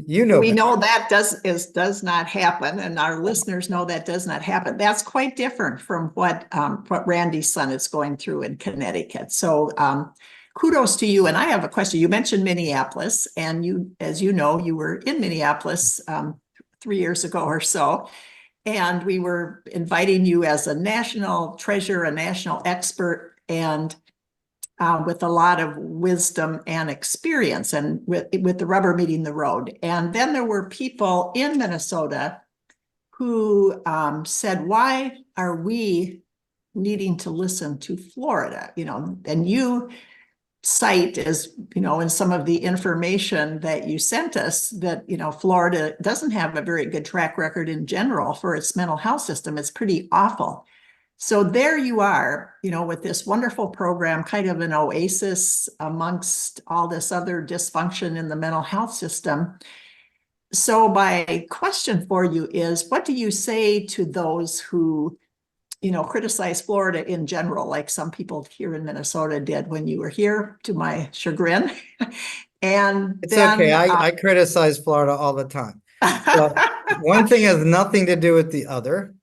You know We better. know that does not happen, and our listeners know that does not happen. That's quite different from what Randy's son is going through in Connecticut. So kudos to you. And I have a question. You mentioned Minneapolis, and you, as you know, you were in Minneapolis 3 years ago or so. And we were inviting you as a national treasure, a national expert, and with a lot of wisdom and experience, and with the rubber meeting the road. And then there were people in Minnesota who said, why are we needing to listen to Florida? And you cite, as in some of the information that you sent us, that Florida doesn't have a very good track record in general for its mental health system. It's pretty awful. So there you are, with this wonderful program, kind of an oasis amongst all this other dysfunction in the mental health system. So my question for you is, what do you say to those who, criticize Florida in general, like some people here in Minnesota did when you were here, to my chagrin? And It's then, okay. I criticize Florida all the time. But one thing has nothing to do with the other.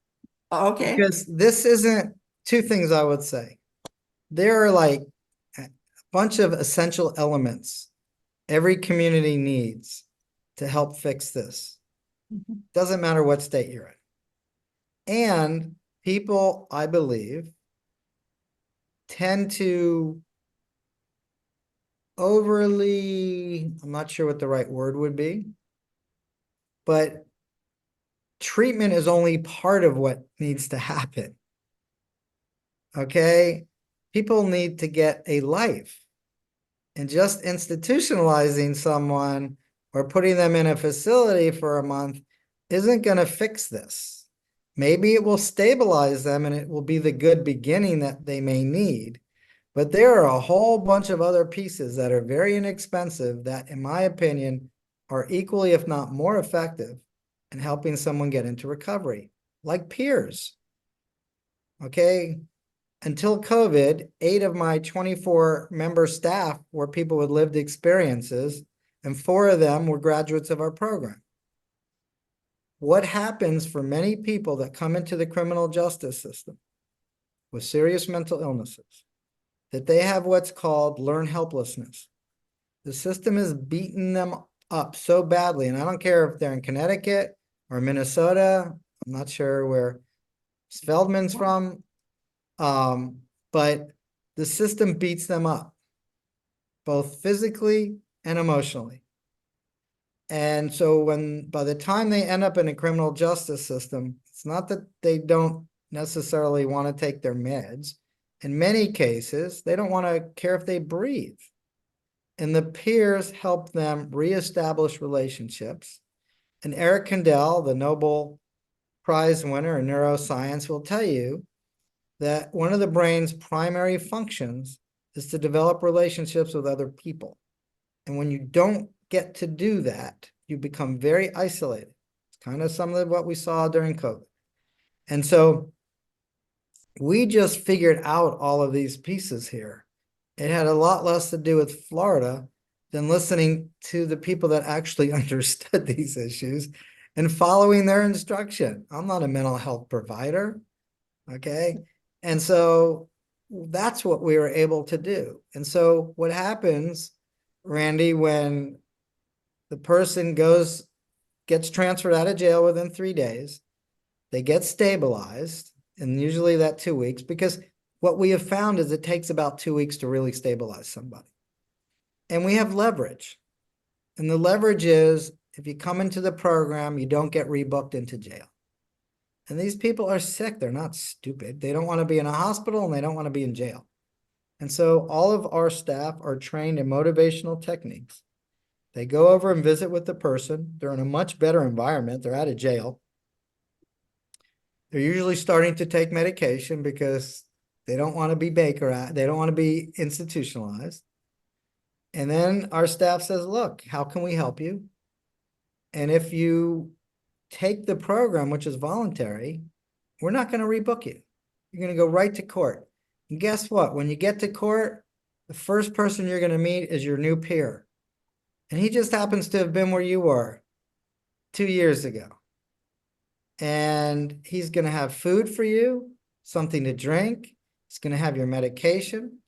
okay. Because this isn't two things I would say. There are like a bunch of essential elements every community needs to help fix this. Doesn't matter what state you're in. And people, I believe, tend to overly, I'm not sure what the right word would be, but treatment is only part of what needs to happen. Okay? People need to get a life. And just institutionalizing someone or putting them in a facility for a month isn't going to fix this. Maybe it will stabilize them and it will be the good beginning that they may need. But there are a whole bunch of other pieces that are very inexpensive that, in my opinion, are equally, if not more effective in helping someone get into recovery, like peers. Okay? Until COVID, 8 of my 24 member staff were people with lived experiences, and 4 of them were graduates of our program. What happens for many people that come into the criminal justice system with serious mental illnesses, that they have what's called learned helplessness. The system has beaten them up so badly, and I don't care if they're in Connecticut or Minnesota. I'm not sure where Feldman's from. But the system beats them up, both physically and emotionally. And so by the time they end up in a criminal justice system, it's not that they don't necessarily want to take their meds. In many cases, they don't want to care if they breathe. And the peers help them reestablish relationships. And Eric Kandel, the Nobel Prize winner in neuroscience, will tell you that one of the brain's primary functions is to develop relationships with other people. And when you don't get to do that, you become very isolated. It's kind of some of what we saw during COVID. And so we just figured out all of these pieces here. It had a lot less to do with Florida than listening to the people that actually understood these issues and following their instruction. I'm not a mental health provider, okay? And so that's what we were able to do. And so what happens, Randy, when the person gets transferred out of jail within 3 days, they get stabilized, and usually that 2 weeks, because what we have found is it takes about 2 weeks to really stabilize somebody. And we have leverage. And the leverage is if you come into the program, you don't get rebooked into jail. And these people are sick. They're not stupid. They don't want to be in a hospital and they don't want to be in jail. And so all of our staff are trained in motivational techniques. They go over and visit with the person. They're in a much better environment. They're out of jail. They're usually starting to take medication because they don't want to be they don't want to be institutionalized. And then our staff says, look, how can we help you? And if you take the program, which is voluntary, we're not going to rebook you. You're going to go right to court. And guess what? When you get to court, the first person you're going to meet is your new peer. And he just happens to have been where you were 2 years ago. And he's going to have food for you, something to drink. He's going to have your medication.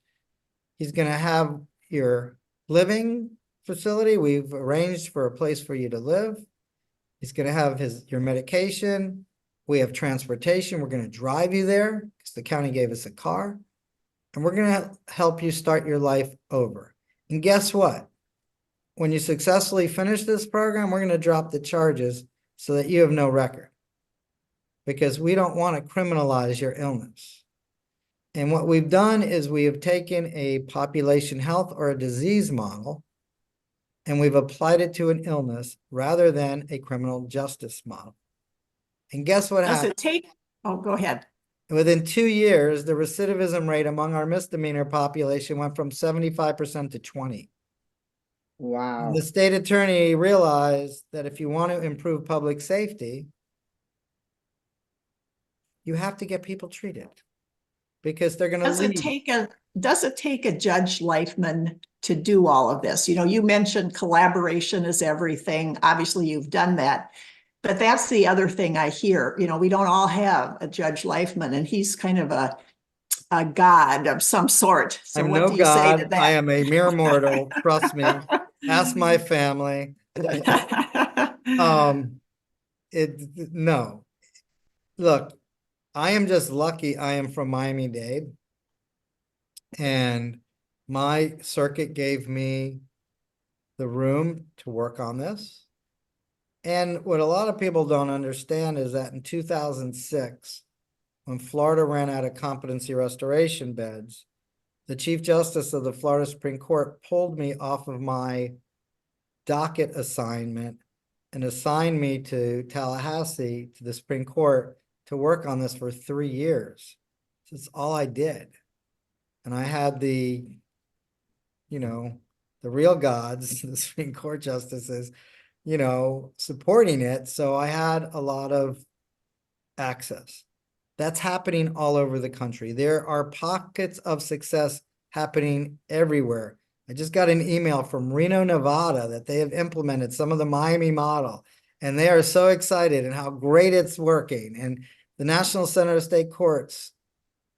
He's going to have your living facility. We've arranged for a place for you to live. He's going to have your medication. We have transportation. We're going to drive you there because the county gave us a car. And we're going to help you start your life over. And guess what? When you successfully finish this program, we're going to drop the charges so that you have no record. Because we don't want to criminalize your illness. And what we've done is we have taken a population health or a disease model and we've applied it to an illness rather than a criminal justice model. And guess what Does happened? it take, oh, go ahead. Within 2 years, the recidivism rate among our misdemeanor population went from 75% to 20%. Wow. The state attorney realized that if you want to improve public safety, you have to get people treated because they're going to leave. Does it take a Judge Leifman to do all of this? You know, you mentioned collaboration is everything. Obviously, you've done that. But that's the other thing I hear. You know, we don't all have a Judge Leifman, and he's kind of a god of some sort. So I'm what no do you say to God. that? I am a mere mortal. Trust me. Ask my family. No. Look, I am just lucky I am from Miami-Dade. And my circuit gave me the room to work on this. And what a lot of people don't understand is that in 2006, when Florida ran out of competency restoration beds, the Chief Justice of the Florida Supreme Court pulled me off of my docket assignment and assigned me to Tallahassee, to the Supreme Court, to work on this for 3 years. That's all I did. And I had the real gods, the Supreme Court justices, supporting it. So I had a lot of access. That's happening all over the country. There are pockets of success happening everywhere. I just got an email from Reno, Nevada, that they have implemented some of the Miami model, and they are so excited and how great it's working. And the National Center of State Courts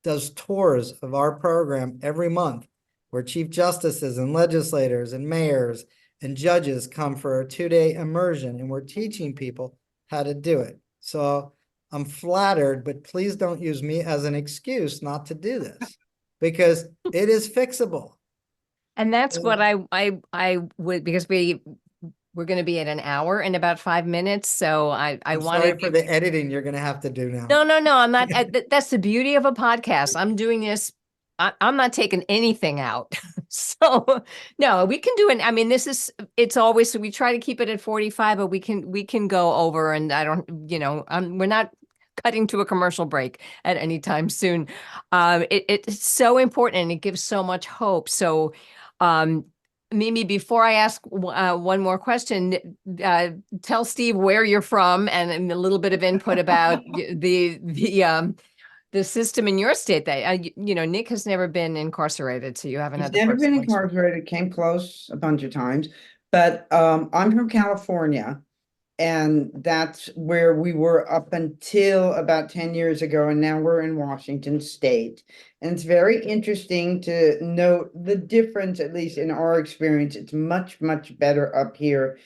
does tours of our program every month where chief justices and legislators and mayors and judges come for a 2-day immersion, and we're teaching people how to do it. So I'm flattered, but please don't use me as an excuse not to do this because it is fixable. And that's what I would, because we're going to be at an hour in about 5 minutes. So I I'm wanted sorry for the editing you're going to have to do now. No, I'm not. That's the beauty of a podcast. I'm doing this. I'm not taking anything out. So no, we can do it. I mean, it's always, so we try to keep it at 45, but we can go over, and I don't, we're not cutting to a commercial break at any time soon. It's so important and it gives so much hope. So, Mimi, before I ask one more question, tell Steve where you're from and a little bit of input about the system in your state. That Nick has never been incarcerated, so you haven't He's had the never first been one. incarcerated, came close a bunch of times, but I'm from California, and that's where we were up until about 10 years ago, and now we're in Washington State. And it's very interesting to note the difference, at least in our experience. It's much, much better up here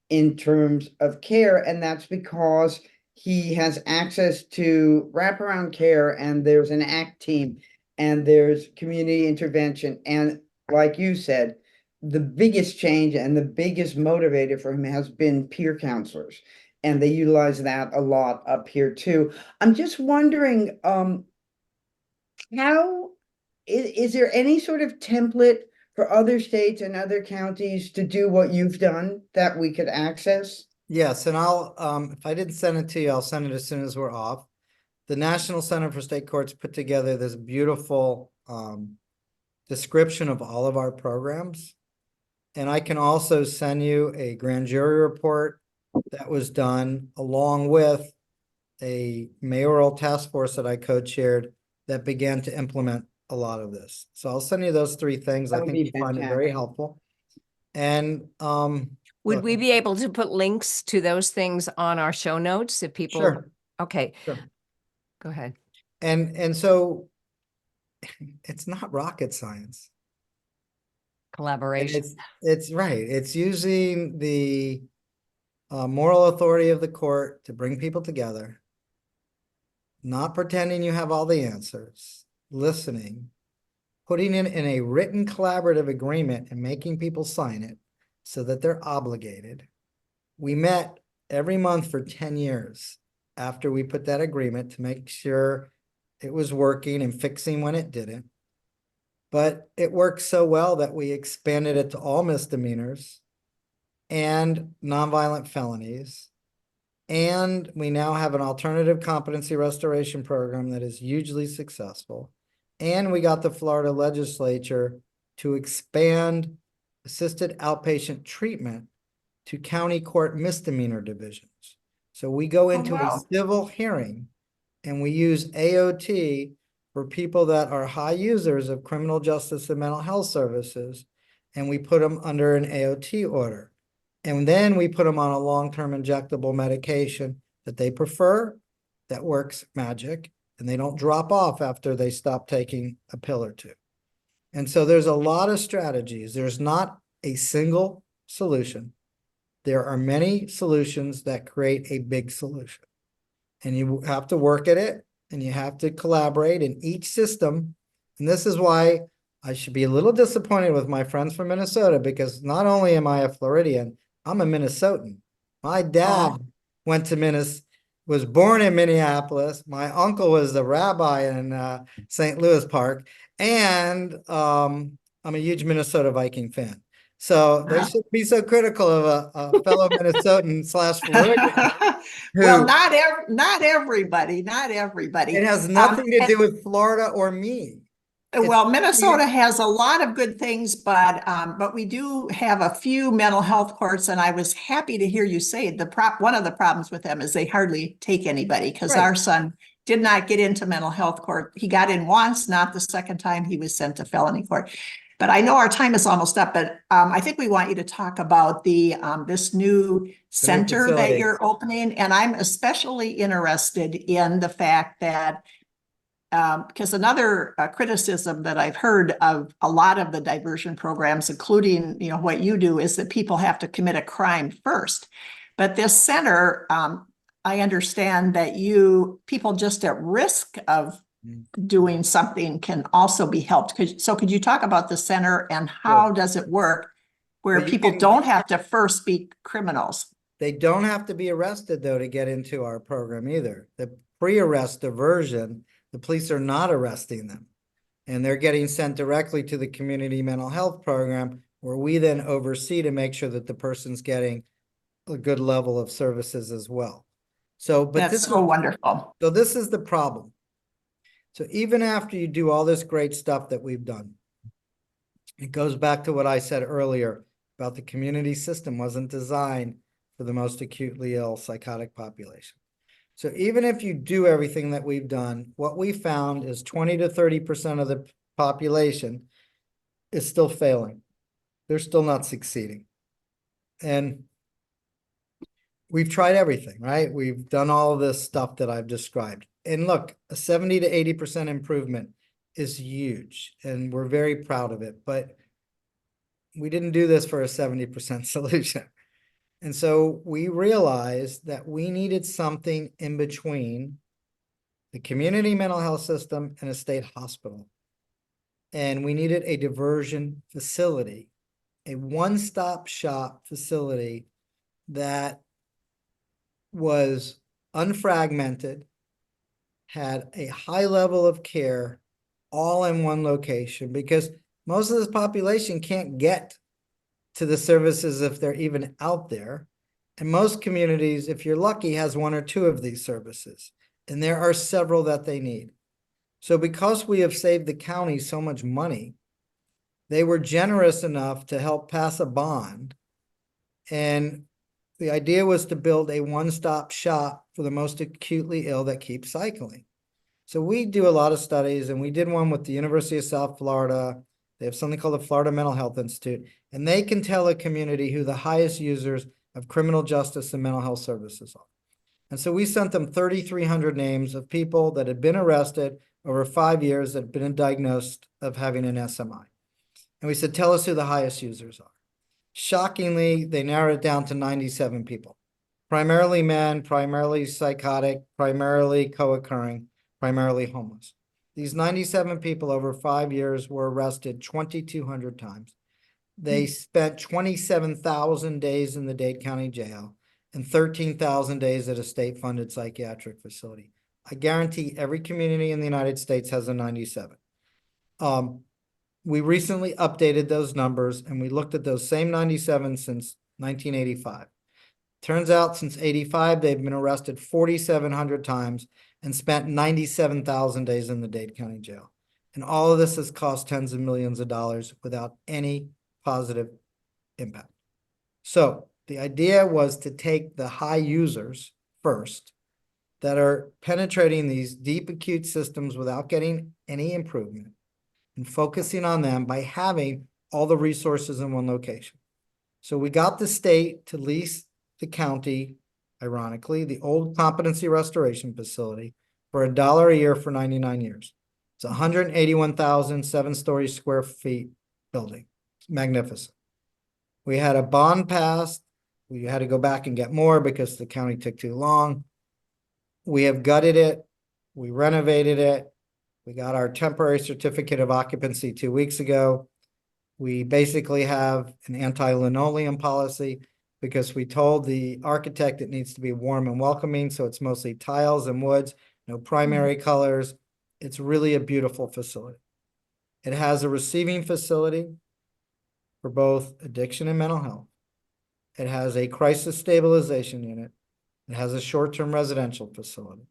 in terms of care, and that's because he has access to wraparound care, and there's an ACT team, and there's community intervention. And like you said, the biggest change and the biggest motivator for him has been peer counselors, and they utilize that a lot up here too. I'm just wondering, how is there any sort of template for other states and other counties to do what you've done that we could access? Yes, and I'll, if I didn't send it to you, I'll send it as soon as we're off. The National Center for State Courts put together this beautiful description of all of our programs. And I can also send you a grand jury report that was done along with a mayoral task force that I co-chaired that began to implement a lot of this. So I'll send you those 3 things. That I would think be you find it very fantastic. helpful. And Would we be able to put links to those things on our show notes if people? Sure. Okay, Sure. go ahead. And so it's not rocket science. And Collaboration. it's right. It's using the moral authority of the court to bring people together, not pretending you have all the answers, listening, putting it in a written collaborative agreement and making people sign it so that they're obligated. We met every month for 10 years after we put that agreement to make sure it was working and fixing when it didn't. But it worked so well that we expanded it to all misdemeanors and nonviolent felonies. And we now have an alternative competency restoration program that is hugely successful. And we got the Florida legislature to expand assisted outpatient treatment to county court misdemeanor divisions. So we go into a wow. civil hearing and we use AOT for people that are high users of criminal justice and mental health services, and we put them under an AOT order. And then we put them on a long-term injectable medication that they prefer, that works magic, and they don't drop off after they stop taking a pill or two. And so there's a lot of strategies. There's not a single solution. There are many solutions that create a big solution. And you have to work at it, and you have to collaborate in each system. And this is why I should be a little disappointed with my friends from Minnesota, because not only am I a Floridian, I'm a Minnesotan. My dad went to was born in Minneapolis. My uncle was a rabbi in St. Louis Park. And I'm a huge Minnesota Viking fan. So they shouldn't be so critical of a fellow Minnesotan / Floridian. Well, not everybody. It has nothing to do with Florida or me. Well, Minnesota has a lot of good things, but we do have a few mental health courts, and I was happy to hear you say one of the problems with them is they hardly take anybody, because Right. Our son did not get into mental health court. He got in once, not the second time he was sent to felony court. But I know our time is almost up, but I think we want you to talk about this new center that facility. you're opening. And I'm especially interested in the fact that because another criticism that I've heard of a lot of the diversion programs, including what you do, is that people have to commit a crime first. But this center, I understand that people just at risk of doing something can also be helped. So could you talk about the center and how does it work where people don't have to first be criminals? They don't have to be arrested, though, to get into our program either. The pre-arrest diversion, the police are not arresting them, and they're getting sent directly to the community mental health program, where we then oversee to make sure that the person's getting a good level of services as well. So, but That's so wonderful. So this is the problem. So even after you do all this great stuff that we've done, it goes back to what I said earlier about the community system wasn't designed for the most acutely ill psychotic population. So even if you do everything that we've done, what we found is 20 to 30% of the population is still failing. They're still not succeeding. And we've tried everything, right? We've done all of this stuff that I've described. And look, a 70 to 80% improvement is huge, and we're very proud of it. But we didn't do this for a 70% solution. And so we realized that we needed something in between the community mental health system and a state hospital. And we needed a diversion facility, a one-stop shop facility that was unfragmented, had a high level of care, all in one location, because most of this population can't get to the services if they're even out there. And most communities, if you're lucky, has one or two of these services, and there are several that they need. So because we have saved the county so much money, they were generous enough to help pass a bond. And the idea was to build a one-stop shop for the most acutely ill that keep cycling. So we do a lot of studies, and we did one with the University of South Florida, They have something called the Florida Mental Health Institute, and they can tell a community who the highest users of criminal justice and mental health services are. And so we sent them 3,300 names of people that had been arrested over 5 years that had been diagnosed of having an SMI. And we said, tell us who the highest users are. Shockingly, they narrowed it down to 97 people. Primarily men, primarily psychotic, primarily co-occurring, primarily homeless. These 97 people over 5 years were arrested 2,200 times. They spent 27,000 days in the Dade County Jail and 13,000 days at a state-funded psychiatric facility. I guarantee every community in the United States has a 97. We recently updated those numbers, and we looked at those same 97 since 1985. Turns out since 85, they've been arrested 4,700 times and spent 97,000 days in the Dade County Jail. And all of this has cost tens of millions of dollars without any positive impact. So the idea was to take the high users first that are penetrating these deep acute systems without getting any improvement and focusing on them by having all the resources in one location. So we got the state to lease the county, ironically, the old competency restoration facility for $1 a year for 99 years. It's 181,000 7-story square feet building. It's magnificent. We had a bond passed. We had to go back and get more because the county took too long. We have gutted it. We renovated it. We got our temporary certificate of occupancy 2 weeks ago. We basically have an anti-linoleum policy because we told the architect it needs to be warm and welcoming. So it's mostly tiles and woods, no primary colors. It's really a beautiful facility. It has a receiving facility for both addiction and mental health. It has a crisis stabilization unit. It has a short-term residential facility.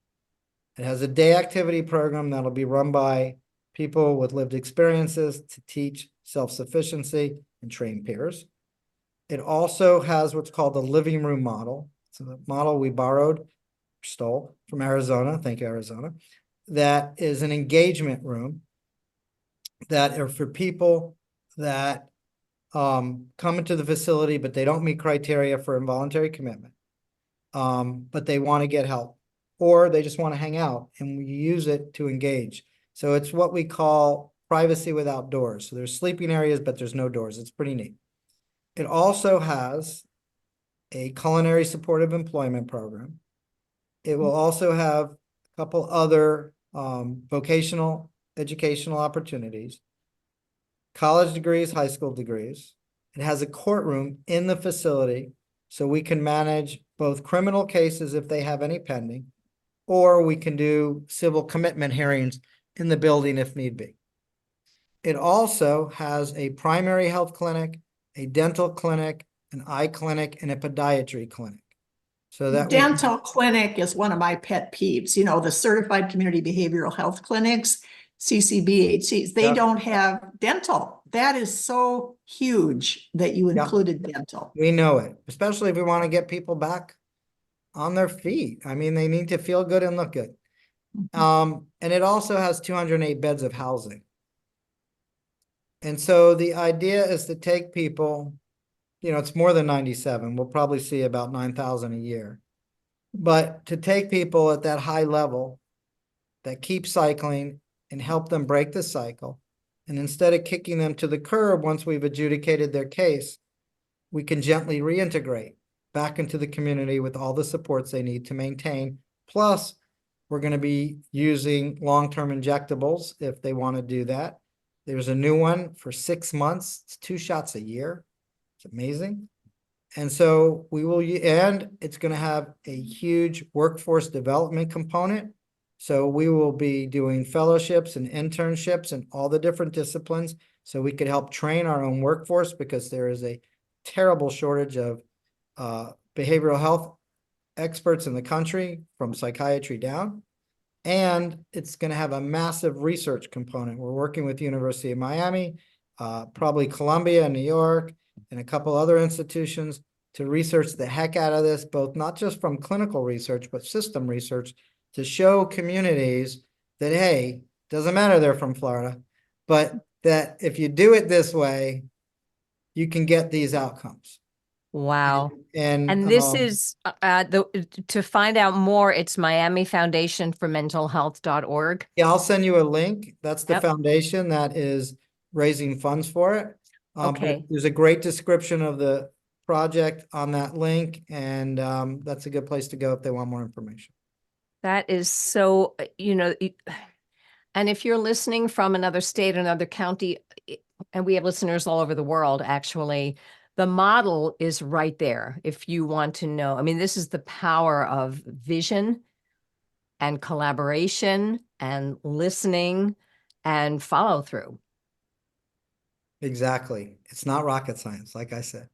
It has a day activity program that'll be run by people with lived experiences to teach self-sufficiency and train peers. It also has what's called the living room model. So the model we stole from Arizona. Thank you, Arizona. That is an engagement room that are for people that come into the facility, but they don't meet criteria for involuntary commitment. But they want to get help, or they just want to hang out, and we use it to engage. So it's what we call privacy without doors. So there's sleeping areas, but there's no doors. It's pretty neat. It also has a culinary supportive employment program. It will also have a couple other vocational educational opportunities, college degrees, high school degrees. It has a courtroom in the facility, so we can manage both criminal cases if they have any pending, or we can do civil commitment hearings in the building if need be. It also has a primary health clinic, a dental clinic, an eye clinic, and a podiatry clinic. So that dental clinic is one of my pet peeves. You know, the certified community behavioral health clinics, CCBHCs, they don't have dental. That is so huge that you included dental. We know it, especially if we want to get people back on their feet. I mean, they need to feel good and look good. And it also has 208 beds of housing. And so the idea is to take people, you know, it's more than 97. We'll probably see about 9,000 a year. But to take people at that high level that keep cycling and help them break the cycle, and instead of kicking them to the curb once we've adjudicated their case, we can gently reintegrate back into the community with all the supports they need to maintain. Plus, we're going to be using long-term injectables if they want to do that. There's a new one for 6 months. It's 2 shots a year. It's amazing. And so we will, and it's going to have a huge workforce development component. So we will be doing fellowships and internships in all the different disciplines so we could help train our own workforce, because there is a terrible shortage of behavioral health experts in the country from psychiatry down. And it's going to have a massive research component. We're working with the University of Miami, probably Columbia in New York, and a couple other institutions to research the heck out of this, both not just from clinical research, but system research, to show communities that, hey, doesn't matter they're from Florida, but that if you do it this way, you can get these outcomes. Wow. And And this is to find out more, it's Miami Foundation for Mental Health.org. yeah, I'll send you a link. That's the Yep. foundation that is raising funds for it. But Okay. there's a great description of the project on that link, and that's a good place to go if they want more information. That is so, and if you're listening from another state, another county, and we have listeners all over the world, actually, the model is right there. If you want to know, I mean, this is the power of vision and collaboration and listening and follow through. Exactly. It's not rocket science, like I said.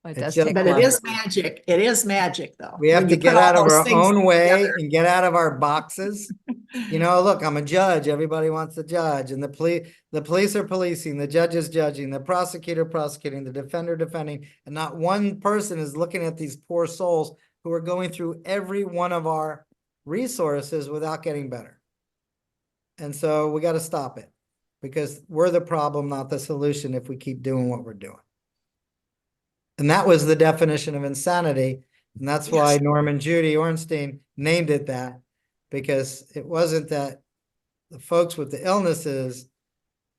It It's does just take But it work. is magic. It is magic, though. We have when to you get put all out of those our things own way together. and get out of our boxes. Look, I'm a judge. Everybody wants to judge, and the police are policing, the judge is judging, the prosecutor prosecuting, the defender defending, and not one person is looking at these poor souls who are going through every one of our resources without getting better. And so we got to stop it, because we're the problem, not the solution, if we keep doing what we're doing. And that was the definition of insanity. And that's why Yes. Norman Judy Ornstein named it that, because it wasn't that the folks with the illnesses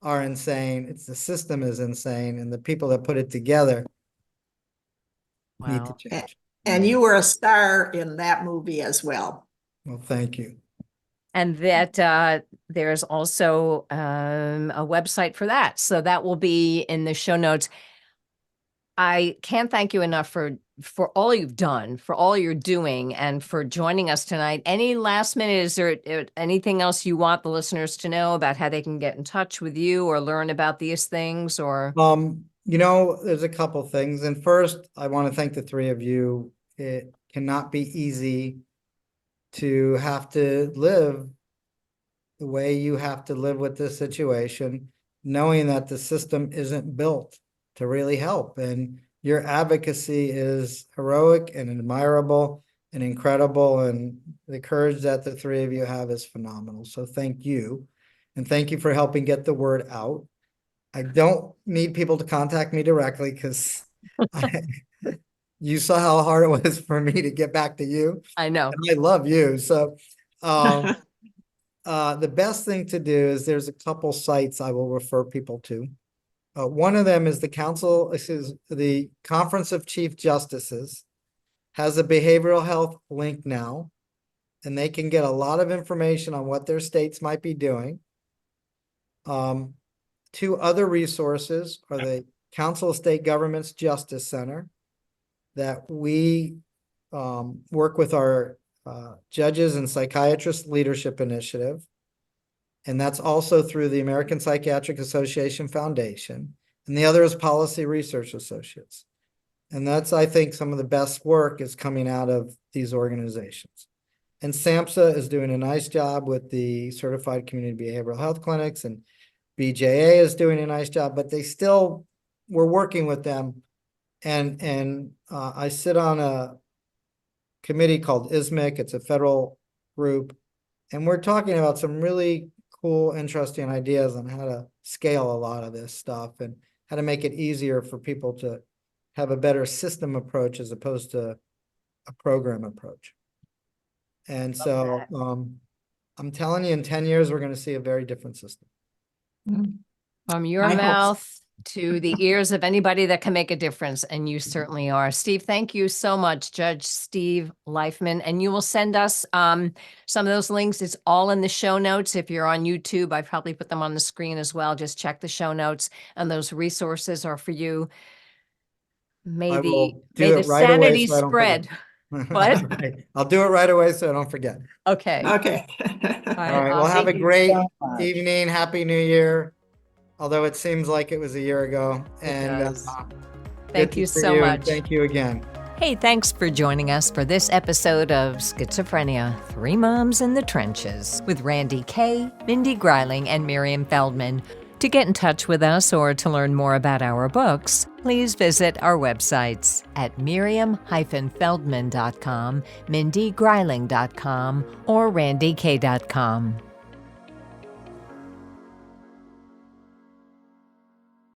are insane. It's the system is insane. And the people that put it together need to Wow. change. And you were a star in that movie as well. Well, thank you. And that there's also a website for that. So that will be in the show notes. I can't thank you enough for all you've done, for all you're doing, and for joining us tonight. Any last minute, is there anything else you want the listeners to know about how they can get in touch with you or learn about these things? Or there's a couple things. And first, I want to thank the three of you. It cannot be easy to have to live the way you have to live with this situation, knowing that the system isn't built to really help. And your advocacy is heroic and admirable and incredible. And the courage that the three of you have is phenomenal. So thank you. And thank you for helping get the word out. I don't need people to contact me directly, because you saw how hard it was for me to get back to you. I know. And I love you. So the best thing to do is, there's a couple sites I will refer people to. One of them is the Conference of Chief Justices has a behavioral health link now, and they can get a lot of information on what their states might be doing. Two other resources are the Council of State Governments Justice Center, that we work with our Judges and Psychiatrists Leadership Initiative. And that's also through the American Psychiatric Association Foundation. And the other is Policy Research Associates. And that's, I think, some of the best work is coming out of these organizations. And SAMHSA is doing a nice job with the Certified Community Behavioral Health Clinics, and BJA is doing a nice job, but we're working with them. And I sit on a committee called ISMIC. It's a federal group. And we're talking about some really cool, interesting ideas on how to scale a lot of this stuff and how to make it easier for people to have a better system approach as opposed to a program approach. And so I'm telling you, in 10 years, we're going to see a very different system. From your mouth to the ears of anybody that can make a difference, and you certainly are. Steve, thank you so much, Judge Steve Lifeman. And you will send us some of those links. It's all in the show notes. If you're on YouTube, I probably put them on the screen as well. Just check the show notes, and those resources are for you. May the sanity spread. What? I'll do it right away so I don't forget. Okay. Okay. All right. Well, have a Thank you great so much. evening. Happy New Year. Although it seems like it was a year ago. And does. good Thank to you see so much. Thank you again. Hey, thanks for joining us for this episode of Schizophrenia, Three Moms in the Trenches with Randy Kay, Mindy Greiling, and Miriam Feldman. To get in touch with us or to learn more about our books, please visit our websites at miriam-feldman.com, mindygreiling.com, or randykay.com.